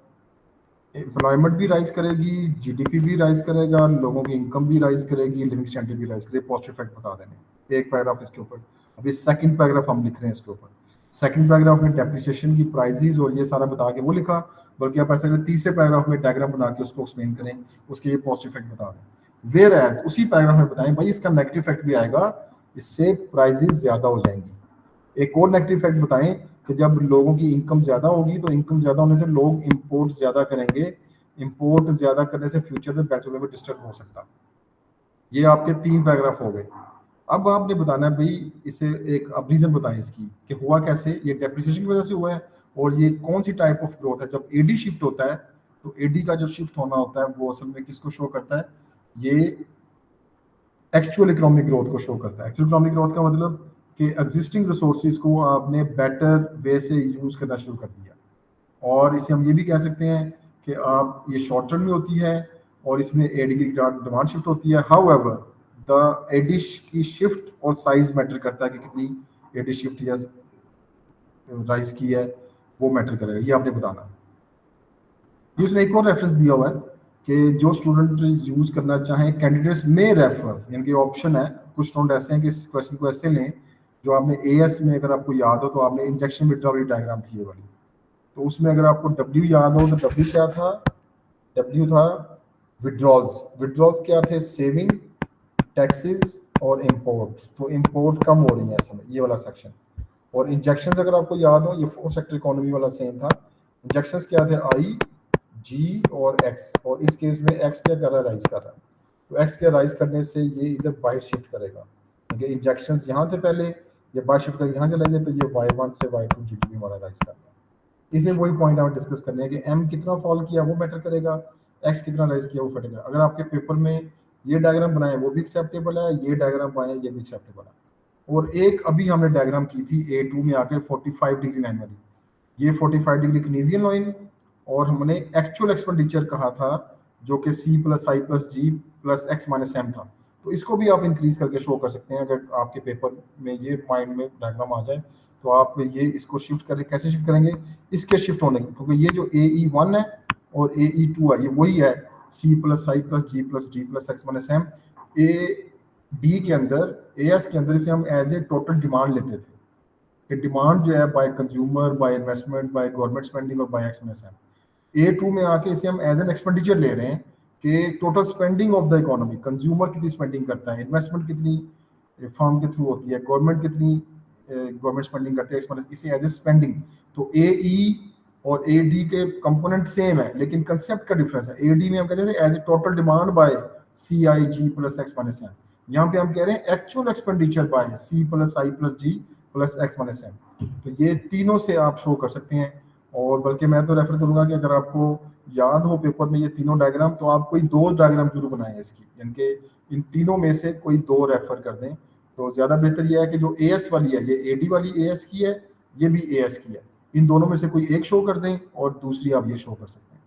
एम्प्लॉयमेंट भी राइज करेगी, जीडीपी भी राइज करेगा, लोगों की इनकम भी राइज करेगी, लिविंग स्टैंडर्ड भी राइज करेगी। पॉजिटिव इफेक्ट बता देने एक पैराग्राफ इसके ऊपर। अभी सेकंड पैराग्राफ हम लिख रहे हैं इसके ऊपर। सेकंड पैराग्राफ में डेप्रिसिएशन की प्राइसेस और ये सारा बता के वो लिखा, बल्कि आप ऐसा करें तीसरे पैराग्राफ में डायग्राम बना के उसको एक्सप्लेन करें, उसके ये पॉजिटिव इफेक्ट बता दें। वेयर एज उसी पैराग्राफ में बताएं भाई इसका नेगेटिव इफेक्ट भी आएगा, इससे प्राइसेस ज्यादा हो जाएंगी। एक और नेगेटिव इफेक्ट बताएं कि जब लोगों की इनकम ज्यादा होगी तो इनकम ज्यादा होने से लोग इंपोर्ट ज्यादा करेंगे, इंपोर्ट ज्यादा करने से फ्यूचर में बैचलर में डिस्टर्ब हो सकता। ये आपके 3 पैराग्राफ हो गए। अब आपने बताना है भाई इसे एक अब रीजन बताएं इसकी कि हुआ कैसे, ये डेप्रिसिएशन की वजह से हुआ है और ये कौन सी टाइप ऑफ ग्रोथ है। जब एडी शिफ्ट होता है तो एडी का जो शिफ्ट होना होता है वो असल में किसको शो करता है, ये एक्चुअल इकोनॉमिक ग्रोथ को शो करता है। एक्चुअल इकोनॉमिक ग्रोथ का मतलब कि एग्जिस्टिंग रिसोर्सेज को आपने बेटर वे से यूज करना शुरू कर दिया। और इसे हम ये भी कह सकते हैं कि आप ये शॉर्ट टर्म में होती है और इसमें एडी की डिमांड शिफ्ट होती है। हाउएवर द एडी की शिफ्ट और साइज मैटर करता है कि कितनी एडी शिफ्ट या राइज की है, वो मैटर करेगा, ये आपने बताना। ये उसने एक और रेफरेंस दिया हुआ है कि जो स्टूडेंट यूज करना चाहें कैंडिडेट्स में रेफर, यानी कि ऑप्शन है। कुछ स्टूडेंट ऐसे हैं कि इस क्वेश्चन को ऐसे लें, जो आपने एएस में अगर आपको याद हो तो आपने इंजेक्शन विड्रॉल डायग्राम थी ये वाली, तो उसमें अगर आपको डब्ल्यू याद हो तो डब्ल्यू क्या था, डब्ल्यू था विड्रॉल्स। विड्रॉल्स क्या थे, सेविंग, टैक्सेस और इंपोर्ट। तो इंपोर्ट कम हो रही है इसमें, ये वाला सेक्शन। और इंजेक्शंस अगर आपको याद हो ये 4 सेक्टर इकोनॉमी वाला सेम था। इंजेक्शंस क्या थे, आई, जी और एक्स, और इस केस में एक्स क्या कर रहा है, राइज कर रहा है। तो एक्स के राइज करने से ये इधर बाय शिफ्ट करेगा, क्योंकि इंजेक्शंस यहाँ थे पहले, ये बाय शिफ्ट करके यहाँ चलेंगे तो ये Y1 से Y2 जीडीपी हमारा राइज कर रहा है। इसे वही पॉइंट आप डिस्कस करने हैं कि एम कितना फॉल किया वो मैटर करेगा, एक्स कितना राइज किया वो फटेगा। अगर आपके पेपर में ये डायग्राम बनाए वो भी एक्सेप्टेबल है, ये डायग्राम बनाए ये भी एक्सेप्टेबल है। और एक अभी हमने डायग्राम की थी A2 में आके 45 डिग्री लाइन वाली, ये 45 डिग्री कनीजियन लाइन, और हमने एक्चुअल एक्सपेंडिचर कहा था जो कि C + I + G + X - M था। तो इसको भी आप इंक्रीज करके शो कर सकते हैं। अगर आपके पेपर में ये माइंड में डायग्राम आ जाए तो आप ये इसको शिफ्ट करें, कैसे शिफ्ट करेंगे, इसके शिफ्ट होने की, क्योंकि ये जो AE1 है और AE2 है ये वही है C + I + G + D + X - M। AD के अंदर, AS के अंदर इसे हम एज ए टोटल डिमांड लेते थे कि डिमांड जो है by consumer, by investment, by government spending और बाय X - M। A2 में आके इसे हम एज एन एक्सपेंडिचर ले रहे हैं कि total spending of the economy, consumer कितनी स्पेंडिंग करता है, इन्वेस्टमेंट कितनी फर्म के थ्रू होती है, गवर्नमेंट कितनी गवर्नमेंट स्पेंडिंग करती है, इसे एज ए स्पेंडिंग। तो AE और AD के कंपोनेंट सेम है लेकिन कंसेप्ट का डिफरेंस है। AD में हम कहते थे as a total demand by CIG + X - M, यहाँ पे हम कह रहे हैं actual expenditure bye C + I + G + X - M। तो ये तीनों से आप शो कर सकते हैं। और बल्कि मैं तो रेफर करूंगा कि अगर आपको याद हो पेपर में ये तीनों डायग्राम, तो आप कोई 2 डायग्राम जरूर बनाएं इसकी, यानी कि इन तीनों में से कोई 2 रेफर कर दें तो ज्यादा बेहतर यह है कि जो AS वाली है, ये AD वाली AS की है, ये भी AS की है, इन दोनों में से कोई एक शो कर दें और दूसरी आप ये शो कर सकते हैं।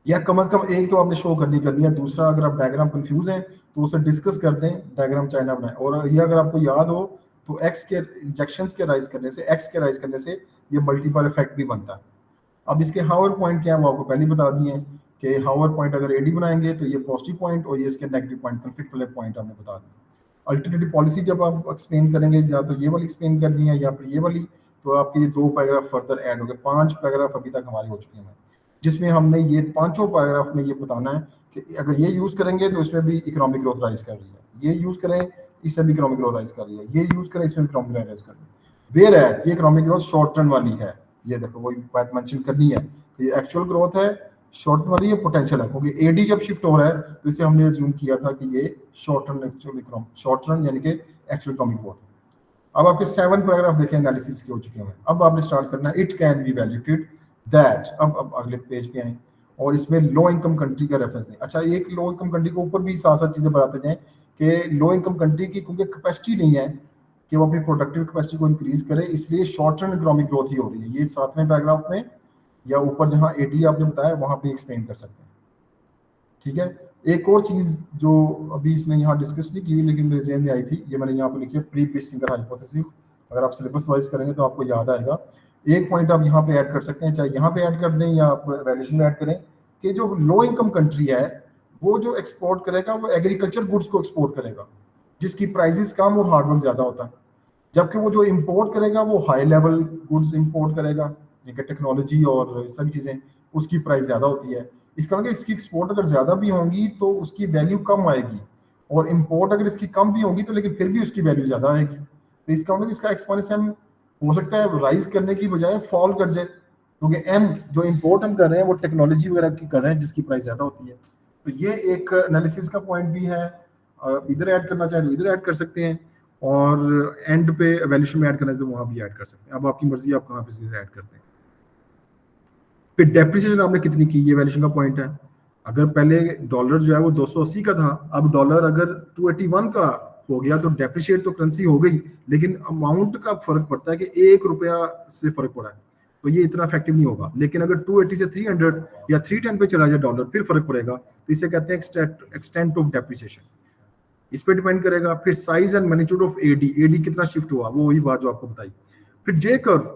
या कम से कम एक तो आपने शो करनी है। दूसरा, अगर आप डायग्राम कंफ्यूज हैं तो उसे डिस्कस कर दें, डायग्राम चाइना बनाएं। और ये अगर आपको याद हो तो एक्स के इंजेक्शंस के राइज करने से, एक्स के राइज करने से ये मल्टीपल इफेक्ट भी बनता है। अब इसके हावर पॉइंट क्या है वो आपको पहले बता दिए हैं कि हावर पॉइंट अगर एडी बनाएंगे तो ये पॉजिटिव पॉइंट और ये इसके नेगेटिव पॉइंट, कंफ्लिक्ट वाले पॉइंट हमने बता दिए। अल्टरनेटिव पॉलिसी जब आप एक्सप्लेन करेंगे, या तो ये वाली एक्सप्लेन करनी है या फिर ये वाली, तो आपके ये 2 पैराग्राफ फर्दर ऐड हो गए। 5 पैराग्राफ अभी तक हमारे हो चुके हैं, जिसमें हमने ये पांचों पैराग्राफ में ये बताना है कि अगर ये यूज करेंगे तो इसमें भी इकोनॉमिक ग्रोथ राइज कर रही है, ये यूज करें इससे भी इकोनॉमिक ग्रोथ राइज कर रही है, ये यूज करें इसमें इकोनॉमिक ग्रोथ राइज कर रही है। वेयर एज ये इकोनॉमिक ग्रोथ शॉर्ट टर्म वाली है, ये देखो वही बात मेंशन करनी है कि ये एक्चुअल ग्रोथ है, शॉर्ट टर्म वाली, ये पोटेंशियल है, क्योंकि एडी जब शिफ्ट हो रहा है तो इसे हमने अज्यूम किया था कि ये short term actual economic, short term यानी कि एक्चुअल इकोनॉमिक ग्रोथ। अब आपके 7 पैराग्राफ देखें एनालिसिस के हो चुके हैं। अब आपने स्टार्ट करना है, इट कैन बी वैल्यूटेड दैट। अब अगले पेज पे आए और इसमें लो इनकम कंट्री का रेफरेंस दें। अच्छा, एक लो इनकम कंट्री के ऊपर भी साथ साथ चीजें बताते जाएं कि लो इनकम कंट्री की क्योंकि कैपेसिटी नहीं है कि वो अपनी प्रोडक्टिव कैपेसिटी को इंक्रीज करे, इसलिए शॉर्ट टर्म इकोनॉमिक ग्रोथ ही हो रही है। ये 7वें पैराग्राफ में या ऊपर जहां एडी आपने बताया वहां पे एक्सप्लेन कर सकते हैं। ठीक है, एक और चीज जो अभी इसने यहाँ डिस्कस नहीं की लेकिन मेरे ज़हन में आई थी, ये मैंने यहाँ पे लिखी है, प्री पिशिंगर हाइपोथेसिस। अगर आप सिलेबस वाइज करेंगे तो आपको याद आएगा। एक पॉइंट आप यहाँ पे ऐड कर सकते हैं, चाहे यहाँ पे ऐड कर दें या आप वैल्यूएशन में ऐड करें, कि जो लो इनकम कंट्री है वो जो एक्सपोर्ट करेगा वो एग्रीकल्चर गुड्स को एक्सपोर्ट करेगा, जिसकी प्राइसेस कम और हार्डवर्क ज्यादा होता है। जबकि वो जो इंपोर्ट करेगा वो हाई लेवल गुड्स इंपोर्ट करेगा, टेक्नोलॉजी और इस तरह की चीजें, उसकी प्राइस ज्यादा होती है। इसका मतलब इसकी एक्सपोर्ट अगर ज्यादा भी होंगी तो उसकी वैल्यू कम आएगी, और इंपोर्ट अगर इसकी कम भी होगी तो लेकिन फिर भी उसकी वैल्यू ज्यादा आएगी। तो इसका मतलब इसका एक्सपोनेंशियल हो सकता है राइज करने की बजाय फॉल कर जाए, क्योंकि एम जो इंपोर्ट हम कर रहे हैं वो टेक्नोलॉजी वगैरह की कर रहे हैं जिसकी प्राइस ज्यादा होती है। तो ये एक एनालिसिस का पॉइंट भी है, इधर ऐड करना चाहे तो इधर ऐड कर सकते हैं, और एंड पे वैल्यूएशन में ऐड करना है तो वहां भी ऐड कर सकते हैं। अब आपकी मर्जी, आप कहाँ पे चीजें ऐड करते हैं। फिर डेप्रिसिएशन आपने कितनी की, ये वैल्यूएशन का पॉइंट है। अगर पहले डॉलर जो है वो 280 का था, अब डॉलर अगर 281 का हो गया तो डेप्रिशिएट तो करेंसी हो गई, लेकिन अमाउंट का फर्क पड़ता है कि 1 रुपया से फर्क पड़ा है, तो ये इतना इफेक्टिव नहीं होगा। लेकिन अगर 280 से 300 या 310 पे चला जाए डॉलर, फिर फर्क पड़ेगा, तो इसे कहते हैं एक्सटेंट ऑफ डेप्रिसिएशन। इस पे डिपेंड करेगा। फिर size and magnitude of AD, AD कितना शिफ्ट हुआ, वो वही बात जो आपको बताई। फिर जे कर्व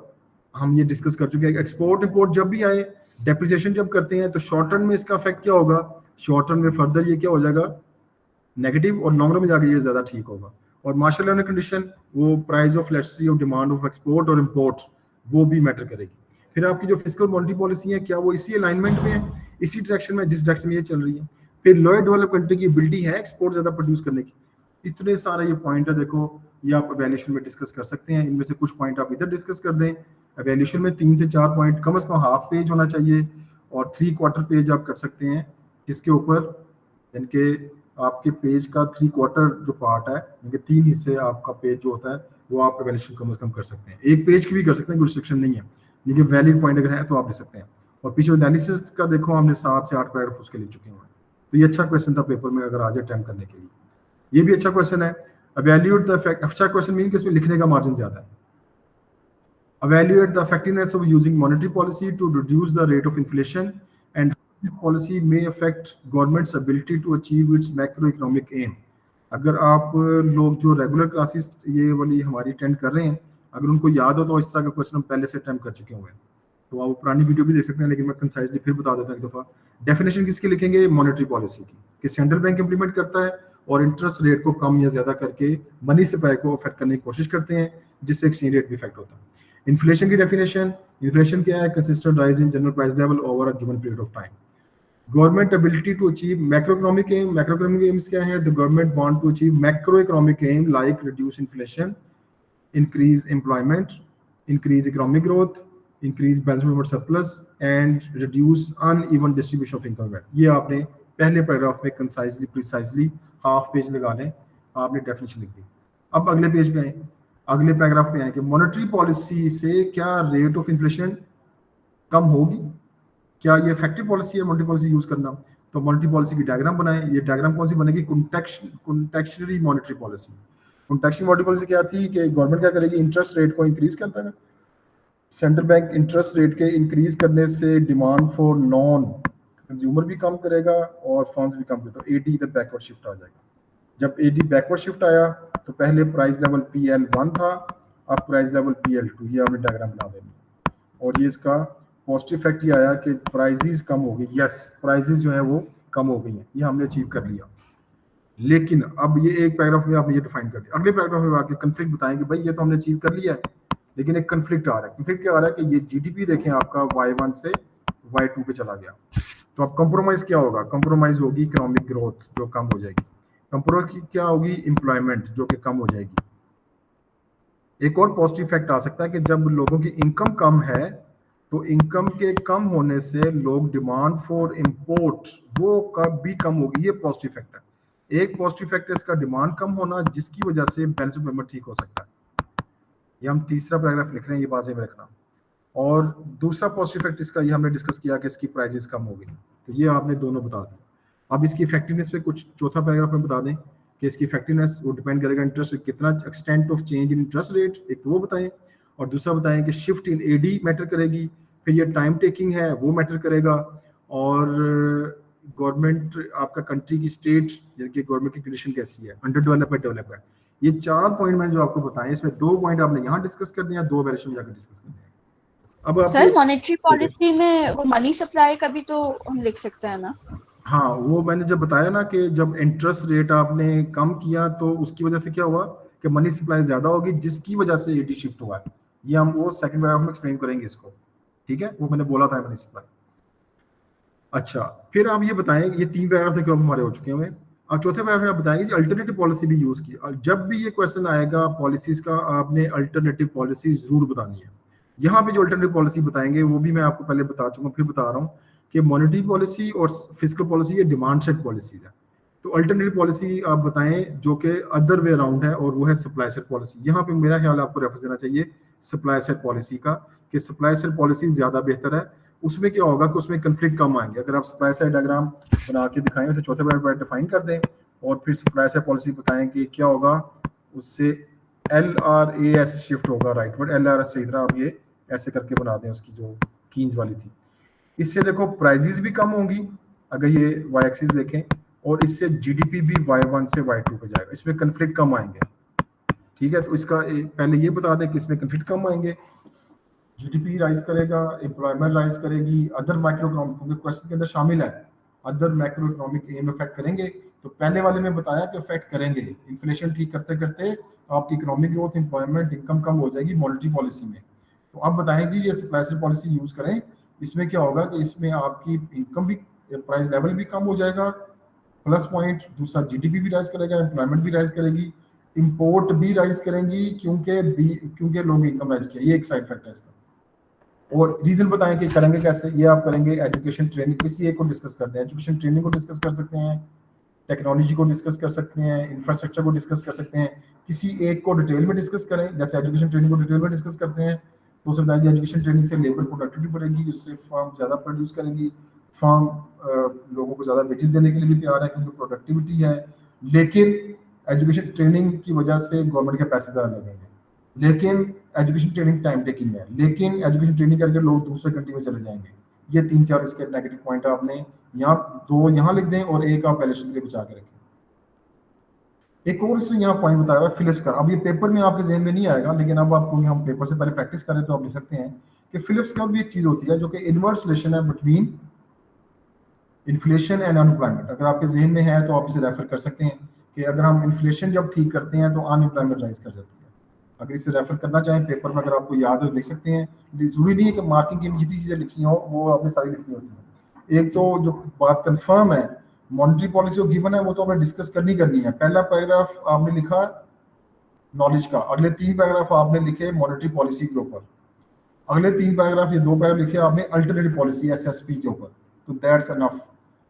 हम ये डिस्कस कर चुके हैं। एक्सपोर्ट इंपोर्ट जब भी आए, डेप्रिसिएशन जब करते हैं तो शॉर्ट टर्म में इसका इफेक्ट क्या होगा, शॉर्ट टर्म में फर्दर ये क्या हो जाएगा नेगेटिव, और लॉन्ग रन में जाके ये ज्यादा ठीक होगा। और मार्शल लॉ कंडीशन, वो price of elasticity of demand of export और इंपोर्ट, वो भी मैटर करेगी। फिर आपकी जो फिस्कल मॉनेटरी पॉलिसी है, क्या वो इसी अलाइनमेंट में है, इसी डायरेक्शन में जिस डायरेक्शन में ये चल रही है। फिर लोअर डेवलप कंट्री की एबिलिटी है एक्सपोर्ट ज्यादा प्रोड्यूस करने की। इतने सारे ये पॉइंट है, देखो ये आप वैल्यूएशन में डिस्कस कर सकते हैं। इनमें से कुछ पॉइंट आप इधर डिस्कस कर दें। वैल्यूएशन में 3 से 4 पॉइंट कम से कम हाफ पेज होना चाहिए, और 3/4 पेज आप कर सकते हैं इसके ऊपर, इनके आपके पेज का 3/4 जो पार्ट है, इनके 3 हिस्से आपका पेज जो होता है वो आप वैल्यूएशन कम से कम कर सकते हैं। एक पेज की भी कर सकते हैं, कोई रिस्ट्रिक्शन नहीं है, लेकिन वैलिड पॉइंट अगर है तो आप ले सकते हैं। और पीछे एनालिसिस का देखो, हमने 7 से 8 पैराग्राफ उसके ले चुके हैं। तो ये अच्छा क्वेश्चन था पेपर में अगर आज अटेम्प्ट करने के लिए, ये भी अच्छा क्वेश्चन है। evaluate the effect, अच्छा क्वेश्चन मीन कि इसमें लिखने का मार्जिन ज्यादा है। evaluate the effectiveness of using monetary policy to reduce the rate of inflation and this policy may affect government's ability to achieve its macroeconomic aim। अगर आप लोग जो रेगुलर क्लासेस ये वाली हमारी अटेंड कर रहे हैं, अगर उनको याद हो तो इस तरह का क्वेश्चन हम पहले से अटेम्प्ट कर चुके हुए हैं, तो आप पुरानी वीडियो भी देख सकते हैं। लेकिन मैं कंसाइजली फिर बता देता हूँ एक दफा। डेफिनेशन किसकी लिखेंगे, मॉनेटरी पॉलिसी की, कि सेंट्रल बैंक इंप्लीमेंट करता है और इंटरेस्ट रेट को कम या ज्यादा करके मनी सप्लाई को अफेक्ट करने की कोशिश करते हैं, जिससे एक्सचेंज रेट भी इफेक्ट होता है। इन्फ्लेशन की डेफिनेशन, इन्फ्लेशन क्या है, consistent rise in general price level over a given period of time. Government ability to achieve macroeconomic aim, macroeconomic aims क्या है, the government want to achieve macroeconomic aim like reduce inflation, increase employment, increase economic growth, increase balance surplus and reduce uneven distribution of income. ये आपने पहले paragraph में concisely precisely half page लगा लें, आपने definition लिख दी। अब अगले पेज पे आए, अगले पैराग्राफ पे आए कि मॉनेटरी पॉलिसी से क्या रेट ऑफ इन्फ्लेशन कम होगी, क्या ये इफेक्टिव पॉलिसी है मॉनेटरी पॉलिसी यूज करना। तो मॉनेटरी पॉलिसी की डायग्राम बनाएं। ये डायग्राम कौन सी बनेगी, कॉन्टेक्शनरी मॉनेटरी पॉलिसी। कॉन्टेक्शनरी मॉनेटरी पॉलिसी क्या थी कि गवर्नमेंट क्या करेगी, इंटरेस्ट रेट को इंक्रीज करता है। सेंट्रल बैंक इंटरेस्ट रेट के इंक्रीज करने से डिमांड फॉर लोन कंज्यूमर भी कम करेगा और फर्म्स भी कम करेगा, तो एडी इधर बैकवर्ड शिफ्ट आ जाएगा। जब एडी बैकवर्ड शिफ्ट आया तो पहले प्राइस लेवल PL1 था, अब प्राइस लेवल PL2, ये आपने डायग्राम बना देनी। और ये इसका पॉजिटिव इफेक्ट ये आया कि प्राइसेस कम हो गई, यस प्राइसेस जो है वो कम हो गई हैं, ये हमने अचीव कर लिया। लेकिन अब ये एक पैराग्राफ में आपने ये डिफाइन कर दिया, अगले पैराग्राफ में आके कन्फ्लिक्ट बताएंगे भाई ये तो हमने अचीव कर लिया है, लेकिन एक कन्फ्लिक्ट आ रहा है। कन्फ्लिक्ट क्या आ रहा है कि ये जीडीपी देखें आपका Y1 से Y2 पे चला गया, तो अब कंप्रोमाइज क्या होगा, कंप्रोमाइज होगी इकोनॉमिक ग्रोथ जो कम हो जाएगी, कंप्रोमाइज क्या होगी, एम्प्लॉयमेंट जो कि कम हो जाएगी। एक और पॉजिटिव इफेक्ट आ सकता है कि जब लोगों की इनकम कम है तो इनकम के कम होने से लोग डिमांड फॉर इंपोर्ट वो कब भी कम होगी, ये पॉजिटिव इफेक्ट है। एक पॉजिटिव इफेक्ट है इसका डिमांड कम होना, जिसकी वजह से बैलेंस ऑफ पेमेंट ठीक हो सकता है। ये हम तीसरा पैराग्राफ लिख रहे हैं, ये बात में रखना। और दूसरा पॉजिटिव इफेक्ट इसका ये हमने डिस्कस किया कि इसकी प्राइसेस कम हो गई, तो ये आपने दोनों बता दी। अब इसकी इफेक्टिवनेस पे कुछ चौथा पैराग्राफ में बता दें कि इसकी इफेक्टिवनेस वो डिपेंड करेगा इंटरेस्ट रेट कितना, extent of change in interest rate, एक तो वो बताएं, और दूसरा बताएं कि शिफ्ट इन एडी मैटर करेगी, फिर ये टाइम टेकिंग है वो मैटर करेगा, और गवर्नमेंट आपका कंट्री की स्टेट यानी कि गवर्नमेंट की कंडीशन कैसी है, अंडर डेवलप है डेवलप है। ये 4 पॉइंट मैंने जो आपको बताए, इसमें 2 पॉइंट आपने यहाँ डिस्कस करने हैं, 2 वेरिएशन में जाकर डिस्कस करने हैं। अब सर मॉनेटरी पॉलिसी में वो मनी सप्लाई का भी तो हम लिख सकते हैं ना? हाँ, वो मैंने जब बताया ना कि जब इंटरेस्ट रेट आपने कम किया तो उसकी वजह से क्या हुआ कि मनी सप्लाई ज्यादा होगी, जिसकी वजह से एडी शिफ्ट हुआ है। ये हम वो सेकंड पैराग्राफ में एक्सप्लेन करेंगे इसको, ठीक है, वो मैंने बोला था मनी सप्लाई। अच्छा, फिर आप ये बताएं, ये 3 पैराग्राफ थे क्यों हमारे हो चुके हैं। अब चौथे पैराग्राफ में आप बताएंगे कि अल्टरनेटिव पॉलिसी भी यूज की। जब भी ये क्वेश्चन आएगा पॉलिसीज का, आपने अल्टरनेटिव पॉलिसी जरूर बतानी है। यहाँ पे जो अल्टरनेटिव पॉलिसी बताएंगे वो भी मैं आपको पहले बता चुका, फिर बता रहा हूँ कि मॉनेटरी पॉलिसी और फिस्कल पॉलिसी ये डिमांड साइड पॉलिसीज है। तो अल्टरनेटिव पॉलिसी आप बताएं जो कि अदर वे अराउंड है, और वो है सप्लाई साइड पॉलिसी। यहाँ पे मेरा ख्याल आपको रेफरेंस देना चाहिए सप्लाई साइड पॉलिसी का, कि सप्लाई साइड पॉलिसी ज्यादा बेहतर है। उसमें क्या होगा कि उसमें कंफ्लिक्ट कम आएंगे। अगर आप सप्लाई साइड डायग्राम बना के दिखाएं, उसे चौथे पैराग्राफ में डिफाइन कर दें, और फिर सप्लाई साइड पॉलिसी बताएं कि क्या होगा, उससे LRAS शिफ्ट होगा राइटवर्ड, LRS से इधर आप ये ऐसे करके बना दें, उसकी जो कीन्स वाली थी। इससे देखो प्राइसेस भी कम होंगी अगर ये वाई एक्सिस देखें, और इससे जीडीपी भी Y1 से Y2 पे जाएगा, इसमें कंफ्लिक्ट कम आएंगे, ठीक है। तो इसका पहले ये बता दें कि इसमें कंफ्लिक्ट कम आएंगे, जीडीपी राइज करेगा, एम्प्लॉयमेंट राइज करेगी, अदर माइक्रो इकोनॉमिक, क्योंकि क्वेश्चन के अंदर शामिल है other macro economic aim effect करेंगे। तो पहले वाले में बताया कि इफेक्ट करेंगे, इन्फ्लेशन ठीक करते करते आपकी इकोनॉमिक ग्रोथ, एम्प्लॉयमेंट, इनकम कम हो जाएगी मॉनेटरी पॉलिसी में। तो अब बताएंगे ये सप्लाई साइड पॉलिसी यूज करें, इसमें क्या होगा कि इसमें आपकी इनकम भी, प्राइस लेवल भी कम हो जाएगा, प्लस पॉइंट दूसरा जीडीपी भी राइज करेगा, एम्प्लॉयमेंट भी राइज करेगी, इंपोर्ट भी राइज करेंगी क्योंकि लोग इनकम राइज किया, ये एक साइड इफेक्ट है इसका। और रीजन बताएं कि करेंगे कैसे, ये आप करेंगे एजुकेशन ट्रेनिंग, किसी एक को डिस्कस करते हैं, एजुकेशन ट्रेनिंग को डिस्कस कर सकते हैं, टेक्नोलॉजी को डिस्कस कर सकते हैं, इंफ्रास्ट्रक्चर को डिस्कस कर सकते हैं, किसी एक को डिटेल में डिस्कस करें, जैसे एजुकेशन ट्रेनिंग को डिटेल में डिस्कस करते हैं तो उसमें बताइए एजुकेशन ट्रेनिंग से लेबर प्रोडक्टिविटी बढ़ेगी, उससे फर्म ज़्यादा प्रोड्यूस करेगी, फर्म लोगों को ज़्यादा वेजेस देने के लिए भी तैयार है क्योंकि प्रोडक्टिविटी है। लेकिन एजुकेशन ट्रेनिंग की वजह से गवर्नमेंट के पैसे ज़्यादा लगेंगे, लेकिन एजुकेशन ट्रेनिंग टाइम टेकिंग है, लेकिन एजुकेशन ट्रेनिंग करके लोग दूसरे कंट्री में चले जाएंगे। ये 3-4 इसके नेगेटिव पॉइंट आपने यहाँ 2 यहाँ लिख दें और एक आप वैल्यूएशन के लिए बचा के रखें। एक और इसने यहाँ पॉइंट बताया हुआ फिलिप्स कर्व। अब ये पेपर में आपके जहन में नहीं आएगा, लेकिन अब आपको हम पेपर से पहले प्रैक्टिस करें तो आप लिख सकते हैं कि फिलिप्स कर्व भी एक चीज होती है जो कि इनवर्स रिलेशन है बिटवीन इन्फ्लेशन एंड अनएम्प्लॉयमेंट। अगर आपके जहन में है तो आप इसे रेफर कर सकते हैं कि अगर हम इन्फ्लेशन जब ठीक करते हैं तो अनएम्प्लॉयमेंट राइज कर जाती है। अगर इसे रेफर करना चाहें पेपर में, अगर आपको याद है तो लिख सकते हैं। जरूरी नहीं है कि मार्किंग की जितनी चीजें लिखी हो वो आपने सारी लिखनी होती है। एक तो जो बात कंफर्म है मॉनेटरी पॉलिसी जो गिवन है वो तो आपने डिस्कस करनी है। पहला पैराग्राफ आपने लिखा नॉलेज का, अगले 3 पैराग्राफ आपने लिखे मॉनेटरी पॉलिसी के ऊपर, अगले 3 पैराग्राफ ये 2 पैराग्राफ लिखे आपने अल्टरनेटिव पॉलिसी SSP के ऊपर, तो दैट्स एनफ।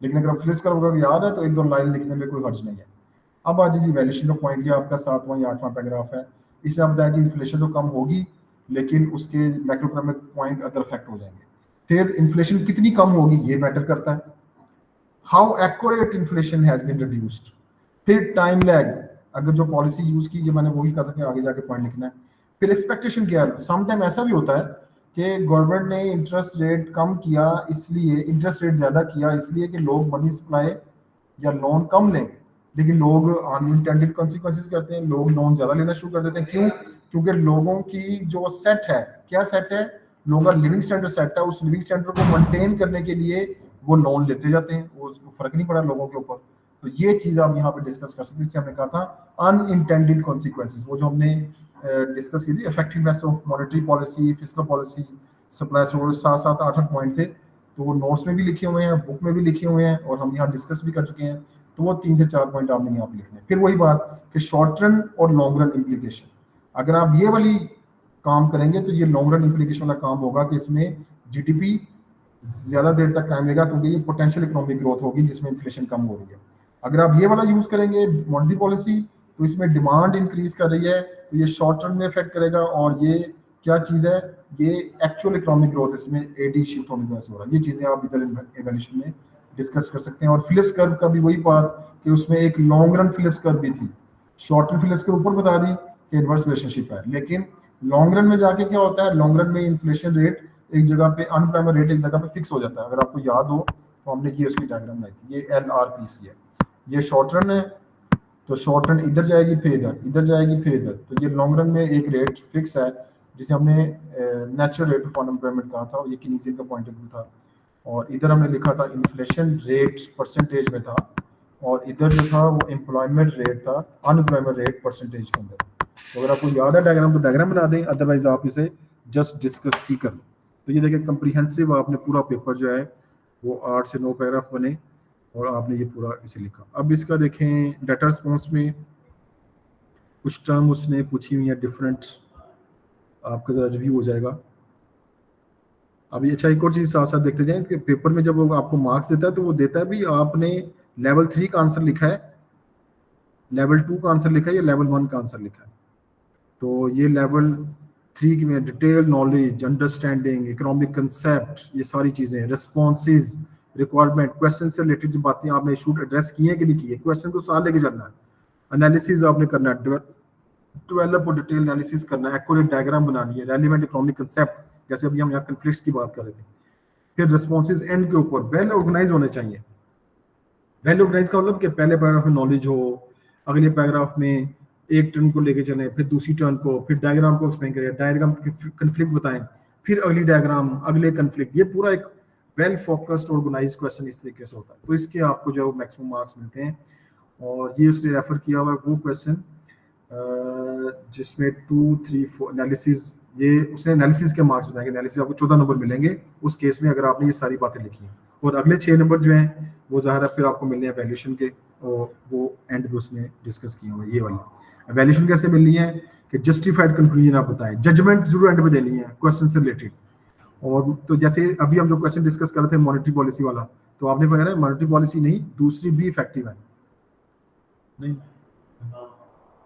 लेकिन अगर फ्लिप्स कर्व होगा याद है तो 1-2 लाइन लिखने में कोई हर्ज नहीं है। अब आज जी वैल्यूएशन का पॉइंट ये आपका 7वां या 8वां पैराग्राफ है। इसमें आप बताया जी इन्फ्लेशन तो कम होगी लेकिन उसके macro economic point other effect हो जाएंगे। फिर इन्फ्लेशन कितनी कम होगी ये मैटर करता है, how accurate inflation has been reduced. फिर टाइम लैग, अगर जो पॉलिसी यूज की, ये मैंने वही कहा था कि आगे जाके पॉइंट लिखना है। फिर एक्सपेक्टेशन क्या है, सम टाइम ऐसा भी होता है कि गवर्नमेंट ने इंटरेस्ट रेट कम किया, इसलिए इंटरेस्ट रेट ज़्यादा किया इसलिए कि लोग मनी सप्लाई या लोन कम लें, लेकिन लोग अनइंटेंडेड कॉन्सिक्वेंसेस करते हैं, लोग लोन ज़्यादा लेना शुरू कर देते हैं। क्यों? क्योंकि लोगों की जो सेट है, क्या सेट है, लोगों का लिविंग स्टैंडर्ड सेट है, उस लिविंग स्टैंडर्ड को मेंटेन करने के लिए वो लोन लेते जाते हैं, वो उसको फर्क नहीं पड़ा लोगों के ऊपर। तो ये चीज़ आप यहाँ पे डिस्कस कर सकते हैं, जिसे हमने कहा था अनइंटेंडेड कॉन्सिक्वेंसेस, वो जो हमने डिस्कस की थी, effectiveness of monetary policy, fiscal policy, supply source, 7 8 point थे, तो वो नोट्स में भी लिखे हुए हैं, बुक में भी लिखे हुए हैं, और हम यहाँ डिस्कस भी कर चुके हैं। तो वो 3 से 4 पॉइंट आपने यहाँ पे लिखने हैं। फिर वही बात कि शॉर्ट रन और लॉन्ग रन इम्प्लीकेशन, अगर आप ये वाली काम करेंगे तो ये लॉन्ग रन इम्प्लीकेशन वाला काम होगा कि इसमें जीडीपी ज्यादा देर तक कायम रहेगा, क्योंकि ये पोटेंशियल इकोनॉमिक ग्रोथ होगी जिसमें इन्फ्लेशन कम हो रही है। अगर आप ये वाला यूज करेंगे मॉनेटरी पॉलिसी, तो इसमें डिमांड इंक्रीज कर रही है, तो ये शॉर्ट टर्म में इफेक्ट करेगा, और ये क्या चीज है, ये एक्चुअल इकोनॉमिक ग्रोथ इसमें एडी शिफ्ट होने की वजह से हो रहा है। ये चीजें आप इधर इवैल्यूएशन में डिस्कस कर सकते हैं। और फिलिप्स कर्व का भी वही बात कि उसमें एक लॉन्ग रन फिलिप्स कर्व भी थी, शॉर्ट रन फिलिप्स के ऊपर बता दी कि इनवर्स रिलेशनशिप है, लेकिन लॉन्ग रन में जाके क्या होता है, लॉन्ग रन में इन्फ्लेशन रेट एक जगह पे, अनएम्प्लॉयमेंट रेट एक जगह पे फिक्स हो जाता है। अगर आपको याद हो तो हमने ये उसकी डायग्राम बनाई थी, ये LRPC है, ये शॉर्ट रन है, तो शॉर्ट रन इधर जाएगी फिर इधर, इधर जाएगी फिर इधर, तो ये लॉन्ग रन में एक रेट फिक्स है जिसे हमने नेचुरल रेट ऑफ अनएम्प्लॉयमेंट कहा था, ये कीनेसियन का पॉइंट ऑफ व्यू था। और इधर हमने लिखा था इन्फ्लेशन रेट परसेंटेज में था, और इधर जो था वो एम्प्लॉयमेंट रेट था, अनएम्प्लॉयमेंट रेट परसेंटेज के अंदर। तो अगर आपको याद है डायग्राम तो डायग्राम बना दें, अदरवाइज आप इसे जस्ट डिस्कस ही कर लो। तो ये देखिए कंप्रीहेंसिव आपने पूरा पेपर जो है वो 8 से 9 पैराग्राफ बने, और आपने ये पूरा इसे लिखा। अब इसका देखें डाटा रिस्पॉन्स में कुछ टर्म उसने पूछी हुई है डिफरेंट, आपका जरा रिव्यू हो जाएगा। अभी अच्छा एक और चीज साथ साथ देखते जाएं कि पेपर में जब वो आपको मार्क्स देता है तो वो देता है भी आपने लेवल 3 का आंसर लिखा है, लेवल 2 का आंसर लिखा है, या लेवल 1 का आंसर लिखा है। तो ये लेवल 3 में detail knowledge, understanding, economic concept, ये सारी चीजें, रिस्पॉन्सेज, रिक्वायरमेंट, क्वेश्चन से रिलेटेड जो बातें आपने शूट एड्रेस की है कि नहीं की है, क्वेश्चन को साथ लेके चलना है, एनालिसिस आपने करना है, डेवलप और डिटेल एनालिसिस करना है, एक्यूरेट डायग्राम बनानी है, रेलेवेंट इकोनॉमिक कंसेप्ट, जैसे अभी हम यहाँ कन्फ्लिक्ट्स की बात कर रहे थे। फिर रिस्पॉन्सेज एंड के ऊपर वेल ऑर्गेनाइज होने चाहिए। वेल ऑर्गेनाइज का मतलब कि पहले पैराग्राफ में नॉलेज हो, अगले पैराग्राफ में एक टर्न को लेके चलें, फिर दूसरी टर्न को, फिर डायग्राम को एक्सप्लेन करें, डायग्राम कन्फ्लिक्ट बताएं, फिर अगली डायग्राम, अगले कन्फ्लिक्ट, ये पूरा एक वेल फोकस्ड ऑर्गेनाइज क्वेश्चन इस तरीके से होता है। तो इसके आपको जो मैक्सिमम मार्क्स मिलते हैं, और ये उसने रेफर किया हुआ है वो क्वेश्चन जिसमें 2 3 4 एनालिसिस, ये उसने एनालिसिस के मार्क्स बताएंगे, एनालिसिस आपको 14 नंबर मिलेंगे उस केस में अगर आपने ये सारी बातें लिखी हैं। और अगले 6 नंबर जो हैं वो ज़ाहिर है फिर आपको मिलने हैं वैल्यूएशन के, और वो एंड में उसने डिस्कस किए हुए। ये वाली वैल्यूएशन कैसे मिलनी है कि जस्टिफाइड कंक्लूजन आप बताएं, जजमेंट जरूर एंड में देनी है क्वेश्चन से रिलेटेड। और तो जैसे अभी हम जो क्वेश्चन डिस्कस कर रहे थे मॉनेटरी पॉलिसी वाला, तो आपने बताया मॉनेटरी पॉलिसी नहीं दूसरी भी इफेक्टिव है नहीं,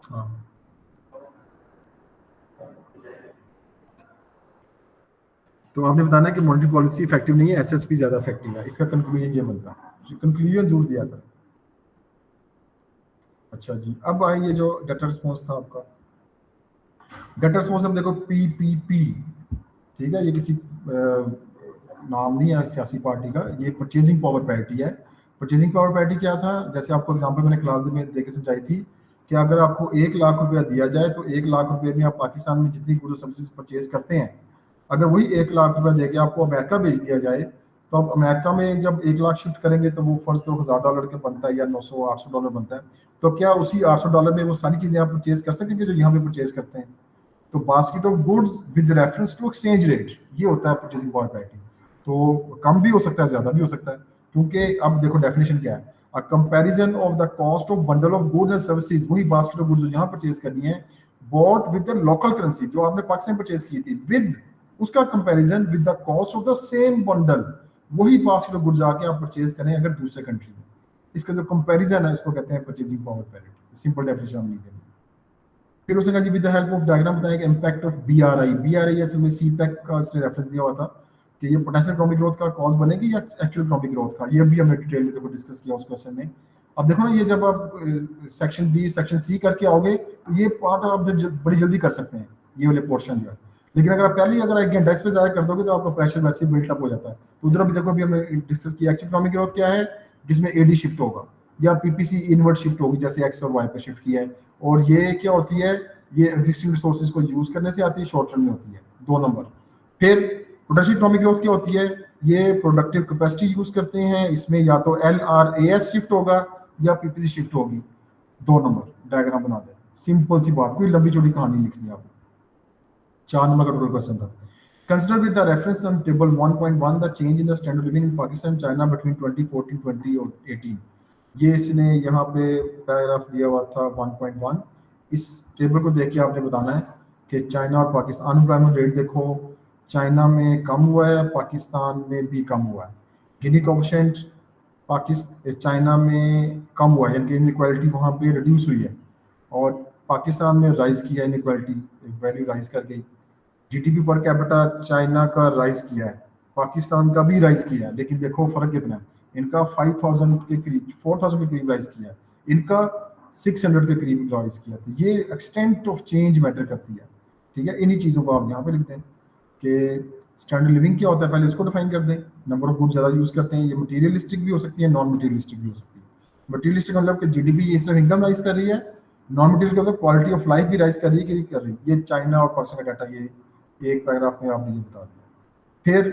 हाँ तो आपने बताना कि मॉनेटरी पॉलिसी इफेक्टिव नहीं है, एसएसपी ज्यादा इफेक्टिव है, इसका कंक्लूजन ये बनता है, कंक्लूजन जरूर दिया था। अच्छा जी, अब आए ये जो डेटा रिस्पॉन्स था आपका, डेटा रिस्पॉन्स हम देखो पीपीपी, ठीक है, ये किसी नाम नहीं है सियासी पार्टी का, ये परचेजिंग पावर पैरिटी है। परचेजिंग पावर पैरिटी क्या था, जैसे आपको एग्जांपल मैंने क्लास में देके समझाई थी कि अगर आपको 1 लाख रुपया दिया जाए तो 1 लाख रुपये में आप पाकिस्तान में जितनी गुड्स सर्विसेज परचेज करते हैं, अगर वही 1 लाख रुपया देके आपको अमेरिका भेज दिया जाए, तो आप अमेरिका में जब 1 लाख शिफ्ट करेंगे तो वो फर्स्ट तो $1000 का बनता है या 900 $800 बनता है, तो क्या उसी $800 में वो सारी चीजें आप परचेज कर सकेंगे जो यहाँ पे परचेज करते हैं? तो basket of goods with reference to exchange rate, ये होता है परचेजिंग पावर पैरिटी। तो कम भी हो सकता है, ज्यादा भी हो सकता है, क्योंकि अब देखो डेफिनेशन क्या है, a comparison of the cost of bundle of goods and services, वही बास्केट ऑफ गुड्स जो यहाँ परचेज करनी है, bought with the local currency जो आपने पाकिस्तान परचेज की थी, विद उसका comparison with the cost of the same bundle, वही बास्केट ऑफ गुड्स आके आप परचेज करें अगर दूसरे कंट्री में। इसका जो कंपैरिजन है इसको कहते हैं purchasing power parity, simple definition हम लिखेंगे। फिर उसने कहा जी with the help of diagram बताया कि इंपैक्ट ऑफ बीआरआई असल में सीपैक का इसने रेफरेंस दिया हुआ था कि ये पोटेंशियल इकोनॉमिक ग्रोथ का कॉज बनेगी या एक्चुअल इकोनॉमिक ग्रोथ का, ये भी हमने डिटेल में देखो डिस्कस किया उस क्वेश्चन में। अब देखो ना, ये जब आप सेक्शन बी सेक्शन सी करके आओगे तो ये पार्ट आप बड़ी जल्दी कर सकते हैं, ये वाले पोर्शन जो है। लेकिन अगर आप पहले ही अगर 1 घंटा इस पे ज़ाया कर दोगे तो आपका प्रेशर वैसे ही बिल्टअप हो जाता है। तो उधर अभी देखो, अभी हमने डिस्कस किया एक्चुअल इकोनॉमिक ग्रोथ क्या है, जिसमें एडी शिफ्ट होगा या पीपीसी इनवर्ट शिफ्ट होगी, जैसे एक्स और वाई पे शिफ्ट किया है। और ये क्या होती है, ये एग्जिस्टिंग रिसोर्सेज को यूज करने से आती है, शॉर्ट टर्म में होती है। 2 नंबर। फिर प्रोडक्टिव इकोनॉमिक ग्रोथ क्या होती है, ये प्रोडक्टिव कैपेसिटी यूज करते हैं, इसमें या तो L R A S shift होगा या पीपीसी शिफ्ट होगी। 2 नंबर डायग्राम बना दे, सिंपल सी बात, कोई लंबी चौड़ी कहानी लिखनी है आपको। 4 नंबर का टोटल क्वेश्चन था। Consider with the reference on table 1.1 the change in the standard living in Pakistan and China between 2014-2018। ये इसने यहाँ पे पैराग्राफ दिया हुआ था 1.1। इस टेबल को देख के आपने बताना है कि चाइना और पाकिस्तान अनएम्प्लॉयमेंट रेट देखो, चाइना में कम हुआ है, पाकिस्तान में भी कम हुआ है। गिनी कोएफिशिएंट पाकिस्तान चाइना में कम हुआ है, यानी इनइक्वालिटी वहाँ पे रिड्यूस हुई है, और पाकिस्तान में राइज किया, इनइक्वालिटी वैल्यू राइज कर गई। जीडीपी पर कैपिटा चाइना का राइज किया है, पाकिस्तान का भी राइज किया है, लेकिन देखो फर्क कितना है, इनका 5000 के करीब 4000 के करीब राइज किया है, इनका 600 के करीब राइज किया। तो ये एक्सटेंट ऑफ चेंज मैटर करती है, ठीक है। इन्हीं चीज़ों को आप यहाँ पे लिखते हैं कि स्टैंडर्ड लिविंग क्या होता है, पहले उसको डिफाइन कर दें। नंबर ऑफ गुड ज़्यादा यूज़ करते हैं, ये मटीरियलिस्टिक भी हो सकती है, नॉन मटीरियलिस्टिक भी हो सकती है। मटीरियलिस्टिक मतलब कि जीडीपी ये सिर्फ इनकम राइज कर रही है, नॉन मटीरियल का मतलब क्वालिटी ऑफ लाइफ भी राइज कर रही है कि नहीं कर रही है। ये चाइना और पाकिस्तान का डाटा ये एक पैराग्राफ में आपने ये बता दिया। फिर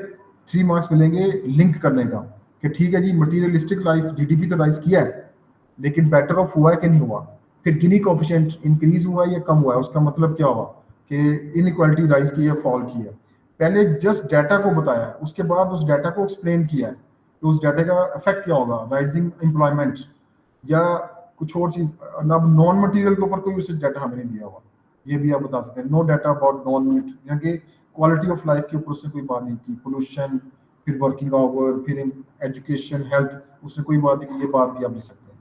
3 मार्क्स मिलेंगे लिंक करने का कि ठीक है जी, मटीरियलिस्टिक लाइफ जीडीपी तो राइज किया है, लेकिन बेटर ऑफ हुआ है कि नहीं हुआ। फिर गिनी कोएफिशिएंट इंक्रीज हुआ है या कम हुआ है, उसका मतलब क्या हुआ कि इनइक्वालिटी राइज की है, फॉल की है। पहले जस्ट डाटा को बताया, उसके बाद उस डाटा को एक्सप्लेन किया है तो उस डाटा का इफेक्ट क्या होगा, राइजिंग एम्प्लॉयमेंट या कुछ और चीज। अब नॉन मटीरियल के ऊपर कोई उसे डाटा हमें नहीं दिया हुआ, ये भी आप बता सकते हैं। No data about non material, यानी कि क्वालिटी ऑफ लाइफ के ऊपर उसने कोई बात नहीं की, पोल्यूशन, फिर वर्किंग आवर, फिर एजुकेशन, हेल्थ, उसने कोई बात नहीं की। ये बात भी आप लिख सकते हैं।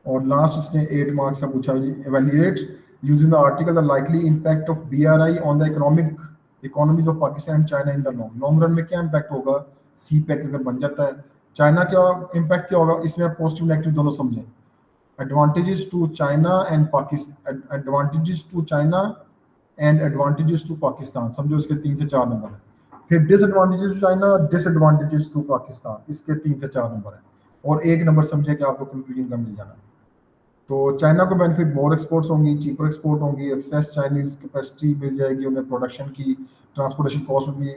और लास्ट इसने 8 मार्क्स का पूछा, evaluate using the article the likely impact of BRI on the economies of Pakistan and China in the long run में क्या इंपैक्ट होगा, सी पैक अगर बन जाता है। चाइना का इंपैक्ट क्या होगा, इसमें आप पॉजिटिव नेगेटिव दोनों समझें। Advantages to China and Pakistan, advantages to China and advantages to Pakistan, समझो इसके 3 से 4 नंबर है। फिर disadvantages to China, disadvantages to Pakistan, इसके 3 से 4 नंबर है। और 1 नंबर समझे कि आपको कंक्लूजन का मिल जाना। तो चाइना को बेनिफिट, मोर एक्सपोर्ट्स होंगी, चीपर एक्सपोर्ट होंगी, एक्सेस चाइनीज कैपेसिटी मिल जाएगी उन्हें, प्रोडक्शन की, ट्रांसपोर्टेशन कॉस्ट भी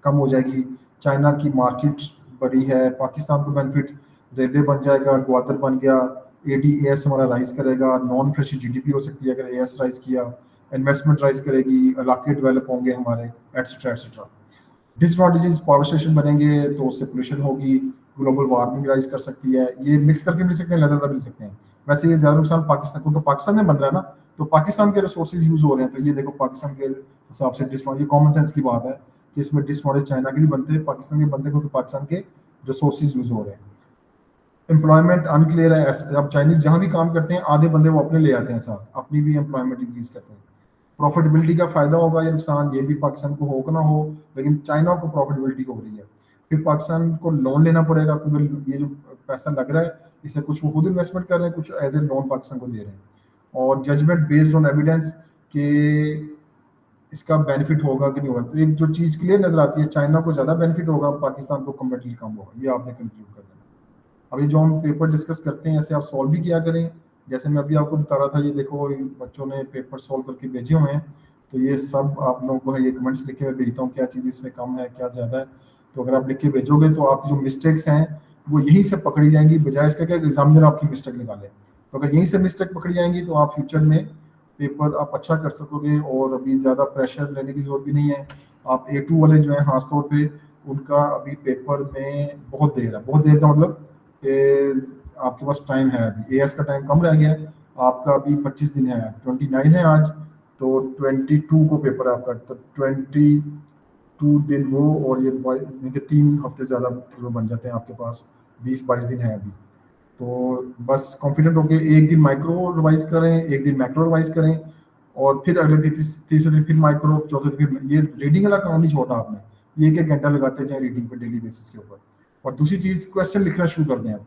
कम हो जाएगी, चाइना की मार्केट बड़ी है। पाकिस्तान को बेनिफिट, रेलवे बन जाएगा, ग्वादर बन गया, एडीएस हमारा राइज करेगा, नॉन फ्रेश जीडीपी हो सकती है अगर एएस राइज किया, इन्वेस्टमेंट राइज करेगी, इलाके डेवलप होंगे हमारे, etcetera etcetera. Disadvantages, power station बनेंगे तो उससे पोल्यूशन होगी, ग्लोबल वार्मिंग राइज कर सकती है। ये मिक्स करके मिल सकते हैं, लगा मिल सकते हैं। वैसे ये ज्यादा नुकसान पाकिस्तान, क्योंकि पाकिस्तान में बन रहा है ना, तो पाकिस्तान के रिसोर्सेज यूज हो रहे हैं। तो ये देखो पाकिस्तान के हिसाब से डिसएडवांटेज, ये कॉमन सेंस की बात है कि इसमें डिसएडवांटेज चाइना के लिए बनते हैं, पाकिस्तान के बनते हैं, क्योंकि पाकिस्तान के रिसोर्सेज यूज हो रहे हैं। एम्प्लॉयमेंट अनक्लियर है, अब चाइनीज जहां भी काम करते हैं आधे बंदे वो अपने ले आते हैं साथ, अपनी भी एम्प्लॉयमेंट इंक्रीज करते हैं। प्रॉफिटेबिलिटी का फायदा होगा या नुकसान, ये भी पाकिस्तान को हो ना हो, लेकिन चाइना को प्रॉफिटेबिलिटी हो रही है। फिर पाकिस्तान को लोन लेना पड़ेगा, क्योंकि ये जो पैसा लग रहा है इससे कुछ वो खुद इन्वेस्टमेंट कर रहे हैं, कुछ एज ए लोन पाकिस्तान को दे रहे हैं। और जजमेंट बेस्ड ऑन एविडेंस के इसका बेनिफिट होगा कि नहीं होगा। तो एक जो चीज़ क्लियर नजर आती है, चाइना को ज़्यादा बेनिफिट होगा, पाकिस्तान को कंपेरेटिवली कम होगा, ये आपने कंक्लूड कर देना। अब ये जो हम पेपर डिस्कस करते हैं ऐसे आप सॉल्व भी किया करें, जैसे मैं अभी आपको बता रहा था, ये देखो बच्चों ने पेपर सॉल्व करके भेजे हुए हैं, तो ये सब आप लोगों को है, ये कमेंट्स लिख के मैं भेजता हूँ क्या चीज़ इसमें कम है क्या ज़्यादा है। तो अगर आप लिख के भेजोगे तो आपकी जो मिस्टेक्स हैं वो यहीं से पकड़ी जाएंगी, बजाय इसका कि एग्जामिनर आपकी मिस्टेक निकाले। तो अगर यहीं से मिस्टेक पकड़ी जाएंगी तो आप फ्यूचर में पेपर आप अच्छा कर सकोगे, और अभी ज़्यादा प्रेशर लेने की जरूरत भी नहीं है। आप A2 वाले जो हैं खासतौर पे, उनका अभी पेपर में बहुत देर है, बहुत देर का मतलब आपके पास टाइम है, अभी एएस का टाइम कम रह गया है आपका, अभी 25 दिन है, 29 है आज, तो 22 को पेपर है आपका, तो 22 दिन वो, और ये 3 हफ्ते ज़्यादा बन जाते हैं आपके पास, 20-22 दिन है अभी। तो बस कॉन्फिडेंट होके एक दिन माइक्रो रिवाइज करें, एक दिन मैक्रो रिवाइज करें, और फिर अगले दिन तीसरे दिन फिर माइक्रो, चौथे दिन फिर। ये रीडिंग वाला काम नहीं छोड़ा आपने, ये 1-1 घंटा लगाते जाए रीडिंग पर डेली बेसिस के ऊपर। और दूसरी चीज़, क्वेश्चन लिखना शुरू कर दें आप,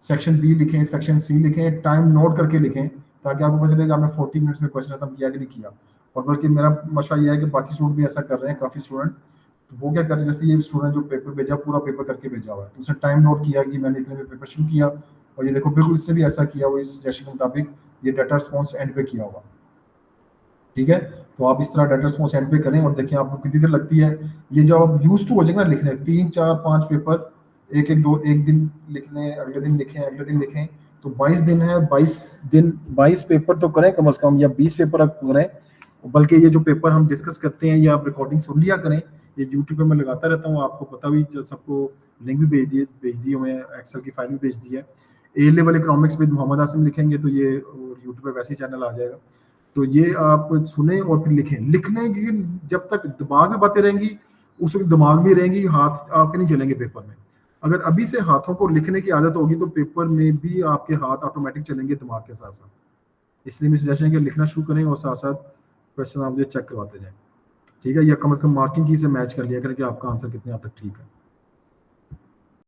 सेक्शन बी लिखें, सेक्शन सी लिखें, टाइम नोट करके लिखें ताकि आपको पता चलेगा आपने 40 मिनट्स में क्वेश्चन खत्म किया कि नहीं किया। और बल्कि मेरा मशवरा यह है कि बाकी स्टूडेंट भी ऐसा कर रहे हैं, काफ़ी स्टूडेंट। तो वो क्या कर रहे हैं, जैसे ये स्टूडेंट जो पेपर भेजा, पूरा पेपर करके भेजा हुआ है, तो उसने टाइम नोट किया कि मैंने इतने में पेपर शुरू किया, और ये देखो बिल्कुल इसने भी ऐसा किया, वो इस सजेशन के मुताबिक ये डाटा रिस्पॉन्स एंड पे किया हुआ। ठीक है, तो आप इस तरह डाटा रिस्पॉन्स एंड पे करें और देखें आपको कितनी देर लगती है। ये जब आप यूज टू हो जाएगा ना लिखने, 3 4 5 पेपर एक दिन लिखने, अगले दिन लिखें, अगले दिन लिखें, तो 22 दिन है, 22 पेपर तो करें कम से कम, या 20 पेपर आप करें। बल्कि ये जो पेपर हम डिस्कस करते हैं, ये आप रिकॉर्डिंग सुन लिया करें, ये यूट्यूब पे मैं लगाता रहता हूँ, आपको पता भी, सबको लिंक भी भेज दिए हुए हैं, एक्सेल की फाइल भी भेज दी है। A level economics with Mohammad Asim लिखेंगे तो ये यूट्यूब पे वैसे ही चैनल आ जाएगा। तो ये आप सुने और फिर लिखें। लिखने की जब तक दिमाग में बातें रहेंगी, उस वक्त दिमाग में रहेंगी, हाथ आपके नहीं चलेंगे पेपर में। अगर अभी से हाथों को लिखने की आदत होगी तो पेपर में भी आपके हाथ ऑटोमेटिक चलेंगे दिमाग के साथ साथ। इसलिए मैं सजेशन है कि लिखना शुरू करें और साथ साथ क्वेश्चन आप जो चेक करवाते जाएं। ठीक है, या कम से कम मार्किंग की से मैच कर लिया करें कि आपका आंसर कितने हद तक ठीक है।